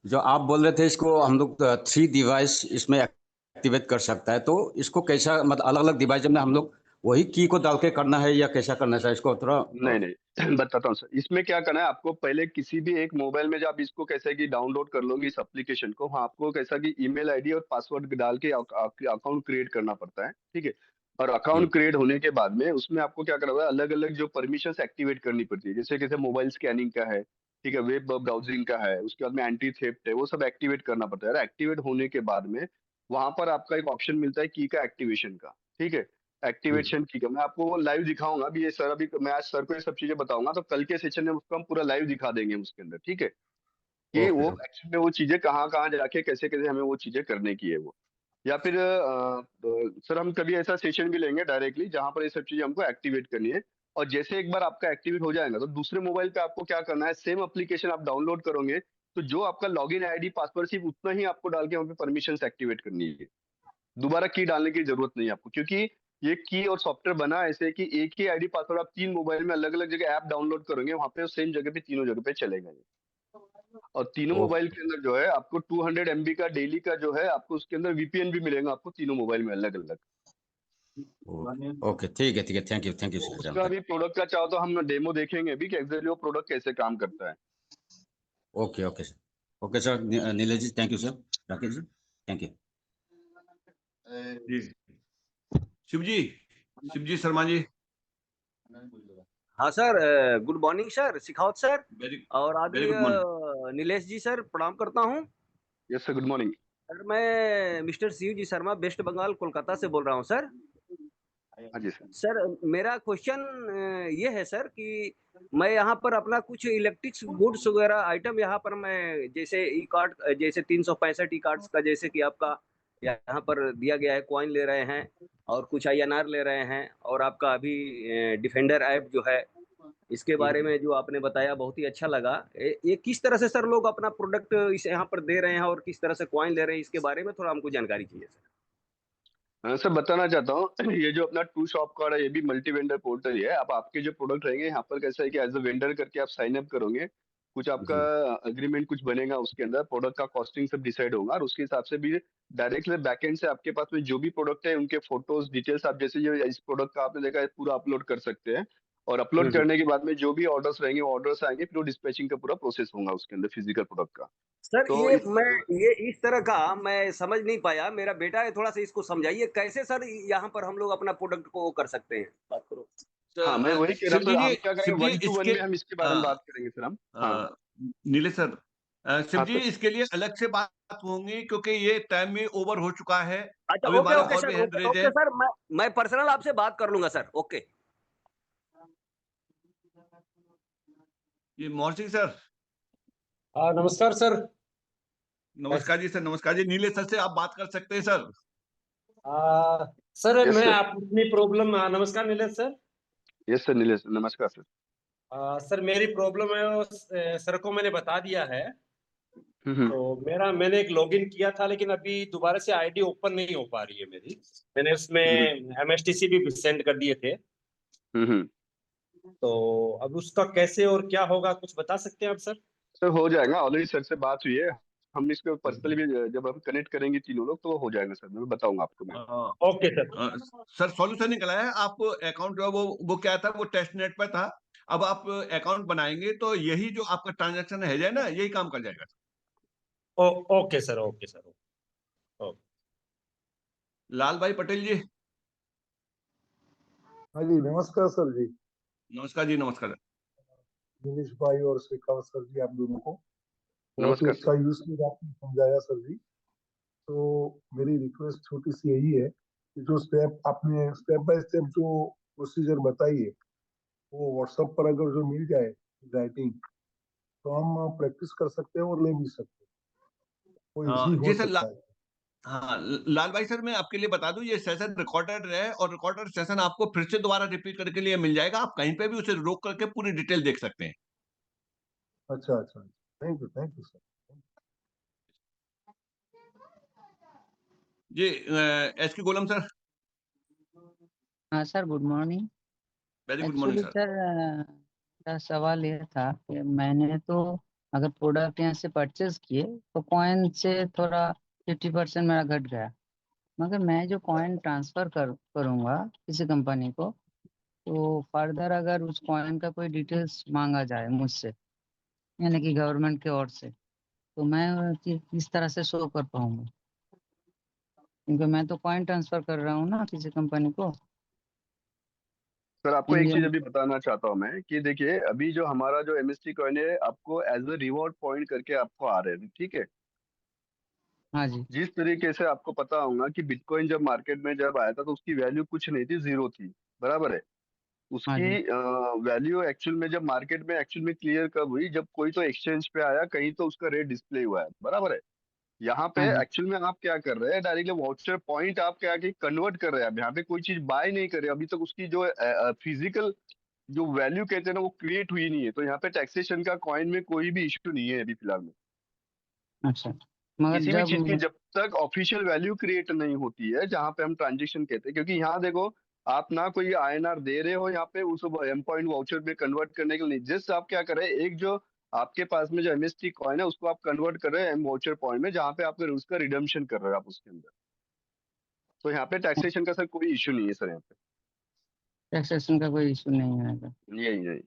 जो आप बोल रहे थे इसको हम लोग 3 डिवाइस इसमें एक्टिवेट कर सकता है, तो इसको कैसा, मतलब अलग अलग डिवाइस में हम लोग वही की को डाल के करना है या कैसा करना है, इसको थोड़ा नहीं नहीं बताता हूँ सर, इसमें क्या करना है आपको, पहले किसी भी एक मोबाइल में जब आप इसको कैसे कि डाउनलोड कर लोगे इस एप्लीकेशन को, हाँ आपको कैसा कि ईमेल आईडी और पासवर्ड डाल के अकाउंट क्रिएट करना पड़ता है, ठीक है। और अकाउंट क्रिएट होने के बाद में उसमें आपको क्या करना होगा, अलग अलग जो परमिशंस एक्टिवेट करनी पड़ती है, जैसे कैसे मोबाइल स्कैनिंग का है, ठीक है, वेब ब्राउजिंग का है, उसके बाद में एंटी थेफ्ट है, वो सब एक्टिवेट करना पड़ता है। एक्टिवेट होने के बाद में वहां पर आपका एक ऑप्शन मिलता है की का एक्टिवेशन का। ठीक है, एक्टिवेशन की का मैं आपको लाइव दिखाऊंगा अभी। ये सर, अभी मैं आज सर को ये सब चीजें बताऊंगा, तो कल के सेशन में उसको हम पूरा लाइव दिखा देंगे उसके अंदर। ठीक है, कि ओके वो एक्चुअली में वो चीजें कहाँ कहाँ जाके कैसे कैसे हमें वो चीजें करने की है वो। या फिर सर हम कभी ऐसा सेशन भी लेंगे डायरेक्टली जहां पर ये सब चीजें हमको एक्टिवेट करनी है। और जैसे एक बार आपका एक्टिवेट हो जाएगा तो दूसरे मोबाइल पे आपको क्या करना है, सेम एप्लीकेशन आप डाउनलोड करोगे तो जो आपका लॉगिन आईडी पासवर्ड सिर्फ उतना ही आपको डाल के वहाँ पे परमिशन एक्टिवेट करनी है। दोबारा की डालने की जरूरत नहीं है आपको, क्योंकि ये की और सॉफ्टवेयर बना ऐसे कि एक ही आईडी पासवर्ड आप 3 मोबाइल में अलग अलग जगह ऐप डाउनलोड करोगे, वहां पे सेम जगह पे तीनों जगह पे चलेगा ये। और तीनों मोबाइल ओके के अंदर जो है आपको 200 MB का डेली का जो है आपको उसके अंदर वीपीएन भी मिलेगा आपको तीनों मोबाइल में अलग अलग। ओके, ठीक है, थैंक यू सर उसका जानकारी। भी प्रोडक्ट का चाहो तो हम डेमो देखेंगे अभी कि एग्जैक्टली वो प्रोडक्ट कैसे काम करता है। Okay sir, Nilesh ji thank you sir, Rakesh ji thank you. जी शिव जी, शिव जी शर्मा जी, हाँ sir, good morning sir, Shekhawat sir very और वेरी आदरणीय good morning. Nilesh ji sir, प्रणाम करता हूँ। Yes sir, good morning. Sir मैं मिस्टर शिव जी शर्मा, वेस्ट बंगाल कोलकाता से बोल रहा हूँ सर। हाँ जी सर। सर मेरा क्वेश्चन ये है सर कि मैं यहाँ पर अपना कुछ इलेक्ट्रिक्स गुड्स वगैरह आइटम यहाँ पर मैं जैसे ई कार्ड, जैसे 365 ई कार्ड्स का जैसे कि आपका यहाँ पर दिया गया है, कॉइन ले रहे हैं और कुछ INR ले रहे हैं, और आपका अभी डिफेंडर ऐप जो है इसके बारे में जो आपने बताया बहुत ही अच्छा लगा। ये किस तरह से सर लोग अपना प्रोडक्ट इस यहाँ पर दे रहे हैं और किस तरह से कॉइन ले रहे हैं, इसके बारे में थोड़ा हमको जानकारी चाहिए सर। सर बताना चाहता हूँ ये जो अपना टू शॉप कार्ड है ये भी मल्टी वेंडर पोर्टल ही है। आप आपके जो प्रोडक्ट रहेंगे यहाँ पर कैसा है कि एज अ वेंडर करके आप साइन अप करोगे, कुछ आपका अग्रीमेंट कुछ बनेगा, उसके अंदर प्रोडक्ट का कॉस्टिंग सब डिसाइड होगा और उसके हिसाब से भी डायरेक्टली बैकएंड से आपके पास में जो भी प्रोडक्ट है उनके फोटोज डिटेल्स आप जैसे ये इस प्रोडक्ट का आपने देखा है पूरा अपलोड कर सकते हैं। और अपलोड करने के बाद में जो भी ऑर्डर्स रहेंगे वो ऑर्डर्स आएंगे, फिर वो डिस्पैचिंग का पूरा प्रोसेस होगा उसके अंदर फिजिकल प्रोडक्ट का। सर तो ये इस मैं ये इस तरह का मैं समझ नहीं पाया, मेरा बेटा है, थोड़ा सा इसको समझाइए कैसे सर यहाँ पर हम लोग अपना प्रोडक्ट को वो कर सकते हैं, बात करो। हाँ, मैं वही कह रहा शिव था, जी, हम क्या शिव करेंगे जी 1 to 1 इसके में हम इसके बारे में बात करेंगे सर हम। हाँ नीलेश सर, शिव हाँ जी सर। इसके लिए अलग से बात होंगी क्योंकि ये टाइम भी ओवर हो चुका है। अच्छा अभी ओके हमारे ओके और भी sir, hand okay raise okay हैं। सर, मैं पर्सनल आपसे बात कर लूंगा सर, ओके। ये मॉर्निंग सर। नमस्कार सर। नमस्कार जी सर, नमस्कार जी। नीलेश सर से आप बात कर सकते हैं सर। आ, सर यस मैं सर। अपनी प्रॉब्लम, नमस्कार Nilesh sir. Yes sir Nilesh, नमस्कार सर। सर मेरी प्रॉब्लम है वो सर को मैंने बता दिया है। हम्म तो मैंने एक लॉगिन किया था लेकिन अभी दोबारा से आईडी ओपन नहीं हो पा रही है मेरी। मैंने उसमें हम्म MSTC भी सेंड कर दिए थे। हम्म। तो अब उसका कैसे और क्या होगा कुछ बता सकते हैं आप सर? सर हो जाएगा, ऑलरेडी सर से बात हुई है। हम इसको पर्सनली भी जब हम कनेक्ट करेंगे तीनों लोग तो वो हो जाएगा सर, मैं बताऊंगा आपको मैं। Okay sir. सर सॉल्यूशन निकला है। आप अकाउंट जो है वो क्या था, वो टेस्ट नेट पर था। अब आप अकाउंट बनाएंगे तो यही जो आपका ट्रांजैक्शन है जाए ना, यही काम कर जाएगा। Okay sir, okay sir, okay. Lal Bhai Patel जी। हाँ जी, नमस्कार सर जी। नमस्कार जी, नमस्कार। दिनेश भाई और शेखावत सर जी, आप दोनों को बहुत ही नमस्कार अच्छा सर। यूजफुल आपने समझाया सर जी। तो मेरी रिक्वेस्ट छोटी सी यही है कि जो स्टेप आपने स्टेप बाय स्टेप जो प्रोसीजर बताई है वो व्हाट्सएप पर अगर जो मिल जाए राइटिंग तो हम प्रैक्टिस कर सकते हैं और ले भी सकते हैं, वो इजी हो जी सर, सकता है। हाँ लाल भाई सर, मैं आपके लिए बता दूं, ये सेशन रिकॉर्डेड है और रिकॉर्डेड सेशन आपको फिर से दोबारा रिपीट करके लिए मिल जाएगा। आप कहीं पे भी उसे रोक करके पूरी डिटेल देख सकते हैं। अच्छा अच्छा, thank you sir. G S के गोलम सर। हाँ sir, good morning. Very good morning actually sir. Sir मेरा सवाल ये था कि मैंने तो अगर प्रोडक्ट यहाँ से परचेज किए तो कॉइन से थोड़ा 50% मेरा घट गया, मगर मैं जो कॉइन ट्रांसफ़र करूँगा किसी कंपनी को, तो फर्दर अगर उस कॉइन का कोई डिटेल्स मांगा जाए मुझसे, यानी कि गवर्नमेंट की ओर से, तो मैं किस तरह से शो कर पाऊँगा? क्योंकि मैं तो कॉइन ट्रांसफ़र कर रहा हूँ ना किसी कंपनी को। सर आपको एक चीज इंडियन। अभी बताना चाहता हूँ मैं कि देखिए अभी जो हमारा जो MST कॉइन है आपको एज अ रिवॉर्ड पॉइंट करके आपको आ रहे हैं, ठीक है। हाँ जी। जिस तरीके से आपको पता होगा कि बिटकॉइन जब मार्केट में जब आया था तो उसकी वैल्यू कुछ नहीं थी, जीरो थी, बराबर है। हाँ उसकी जी। वैल्यू एक्चुअल में जब मार्केट में एक्चुअल में क्लियर कब हुई, जब कोई तो एक्सचेंज पे आया कहीं तो उसका रेट डिस्प्ले हुआ है, बराबर है। यहाँ पे हाँ जी। एक्चुअल में आप क्या कर रहे हैं, डायरेक्टली वाउचर पॉइंट आप क्या कि कन्वर्ट कर रहे हैं। आप यहाँ पे कोई चीज बाय नहीं कर रहे, अभी तक उसकी जो फिजिकल जो वैल्यू कहते हैं ना वो क्रिएट हुई नहीं है। तो यहाँ पे टैक्सेशन का कॉइन में कोई भी इश्यू नहीं है अभी फिलहाल में। अच्छा, मगर किसी भी चीज की जब जब तक ऑफिशियल वैल्यू क्रिएट नहीं होती है, जहां पे हम ट्रांजेक्शन कहते हैं, क्योंकि यहाँ देखो आप ना कोई INR दे रहे हो यहाँ पे उस एम पॉइंट वाउचर में कन्वर्ट करने के लिए, जस्ट आप क्या कर रहे हैं, एक जो आपके पास में जो MST कॉइन है उसको आप कन्वर्ट कर रहे हैं एम वाउचर पॉइंट में, जहाँ पे आप उसका रिडम्पशन कर रहे हो आप उसके अंदर। तो यहाँ पे टैक्सेशन का सर कोई इश्यू नहीं है सर यहाँ टैक्सेशन का कोई इशू नहीं आएगा। पे, यही यही।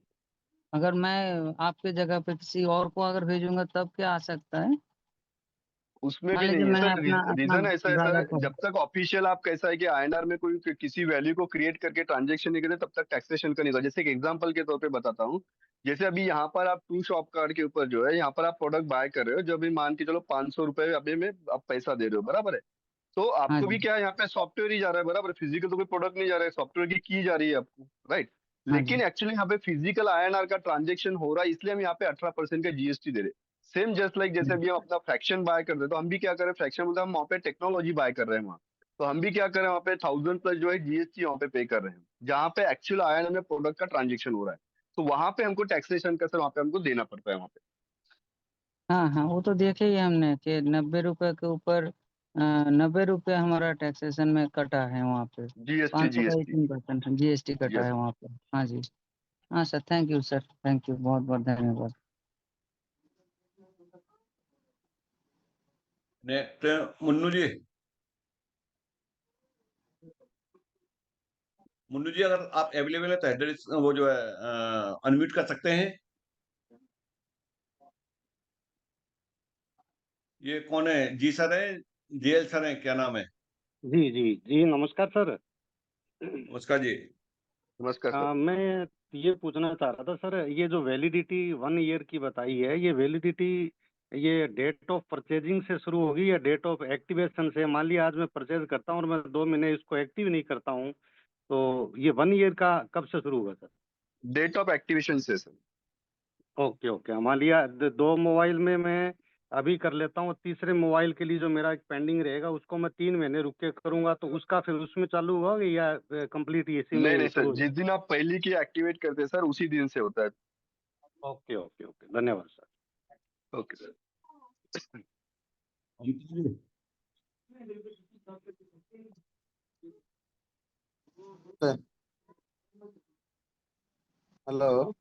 अगर मैं आपके जगह पे किसी और को अगर भेजूंगा तब क्या आ सकता है? उसमें मान भी लीजिए नहीं है मैं सर। अपना अपना रीजन ऐसा है ब्रदर सर, को। जब तक ऑफिशियल आप कैसा है कि INR में कोई किसी वैल्यू को क्रिएट करके ट्रांजेक्शन नहीं करते तब तक टैक्सेशन का नहीं होगा। जैसे एक एग्जांपल के तौर पे बताता हूँ, जैसे अभी यहाँ पर आप टू शॉप कार्ड के ऊपर जो है यहाँ पर आप प्रोडक्ट बाय कर रहे हो, जो अभी मान के चलो 500 रुपए अभी में आप पैसा दे रहे हो, बराबर है। तो हाँ आपको भी जी। क्या है, यहाँ पे सॉफ्टवेयर ही जा रहा है, बराबर। फिजिकल तो कोई प्रोडक्ट नहीं जा रहा है, सॉफ्टवेयर की जा रही है आपको, राइट। हाँ लेकिन जी। एक्चुअली यहाँ पे फिजिकल INR का ट्रांजेक्शन हो रहा है, इसलिए हम यहाँ पे 18% का GST दे रहे हैं। सेम जस्ट लाइक जैसे अभी हम अपना फ्रैक्शन बाय कर रहे हैं, तो हम भी क्या कर रहे हैं, फ्रैक्शन मतलब हम वहाँ पे टेक्नोलॉजी बाय कर रहे हैं वहाँ। तो हम भी क्या कर रहे हैं, वहाँ पे 1000+ जो है GST वहाँ पे पे कर रहे हैं, जहाँ पे एक्चुअल INR में प्रोडक्ट का ट्रांजेक्शन हो रहा है। तो वहां पे हमको टैक्सेशन का सर वहाँ पे हमको देना पड़ता है वहाँ पे। हाँ हाँ, वो तो देखे ही हमने कि 90 रुपए के ऊपर 90 रुपए हमारा टैक्सेशन में कटा है वहाँ पे। GST 500 का GST 18% GST कटा यस। है वहाँ पे। हाँ जी। हाँ sir, thank you sir, thank you, बहुत बहुत धन्यवाद। नेक्स्ट मुन्नू जी। मुन्नू जी अगर आप अवेलेबल है तो हेडर वो जो है अनम्यूट कर सकते हैं। ये कौन है, जी सर है, JL सर है, क्या नाम है? जी जी जी, नमस्कार सर। नमस्कार जी। नमस्कार सर। मैं ये पूछना चाह रहा था सर, ये जो वैलिडिटी 1 ईयर की बताई है, ये वैलिडिटी ये डेट ऑफ परचेजिंग से शुरू होगी या डेट ऑफ एक्टिवेशन से? मान लिया आज मैं परचेज करता हूँ और मैं 2 महीने इसको एक्टिव नहीं करता हूँ, तो ये 1 ईयर का कब से शुरू होगा सर? डेट ऑफ एक्टिवेशन से सर। ओके ओके, मान लिया 2 मोबाइल में मैं अभी कर लेता हूँ, तीसरे मोबाइल के लिए जो मेरा एक पेंडिंग रहेगा उसको मैं 3 महीने रुक के करूंगा, तो उसका फिर उसमें चालू होगा या कंप्लीट इसी नहीं में नहीं सर, शुरू? जिस दिन आप पहली की एक्टिवेट करते हैं सर उसी दिन से होता है। ओके ओके ओके, धन्यवाद सर। Okay sir. हेलो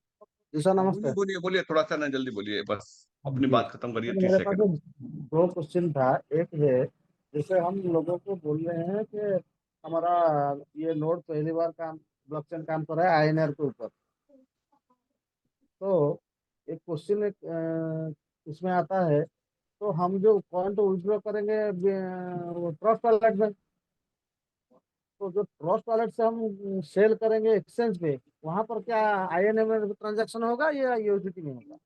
जी सर, नमस्ते। बोलिए बोलिए, थोड़ा सा ना जल्दी बोलिए, बस अपनी जी बात खत्म करिए सर, 30 मेरे पास सेकंड। दो क्वेश्चन था। एक है, जैसे हम लोगों को बोल रहे हैं कि हमारा ये नोड पहली बार काम ब्लॉकचेन काम कर रहा है INR के ऊपर, तो एक क्वेश्चन इसमें आता है, तो हम जो कॉइन तो विड्रॉ करेंगे ट्रस्ट वॉलेट में, तो जो ट्रस्ट वॉलेट से हम सेल करेंगे एक्सचेंज पे, वहां पर क्या INR में ट्रांजैक्शन होगा या USDT में होगा?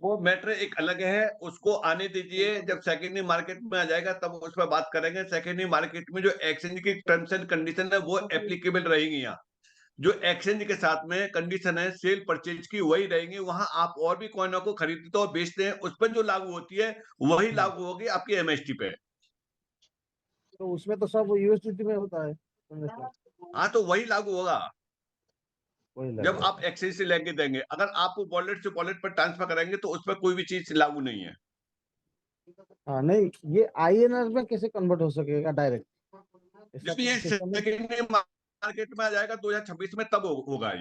वो मैटर एक अलग है, उसको आने दीजिए, जब सेकेंडरी मार्केट में आ जाएगा तब उस पर बात करेंगे। सेकेंडरी मार्केट में जो एक्सचेंज की टर्म्स एंड कंडीशन है वो एप्लीकेबल रहेंगी। यहाँ जो एक्सचेंज के साथ में कंडीशन है सेल परचेज की वही रहेंगी। वहां आप और भी कॉइनों को खरीदते हो और बेचते हैं, उस पर जो लागू होती है वही लागू होगी आपकी MST पे। तो उसमें तो सब USDT में होता है transaction, हाँ तो वही लागू होगा वही जब लगेगा। आप एक्सचेंज से लेके देंगे। अगर आप वॉलेट से वॉलेट पर ट्रांसफर करेंगे तो उस पर कोई भी चीज लागू नहीं है। हाँ नहीं, ये INR में कैसे कन्वर्ट हो सकेगा डायरेक्ट? ऐसा जब ये कुछ सिस्टम है? सेकेंडरी मार्केट में आ जाएगा 2026 में तब होगा ये।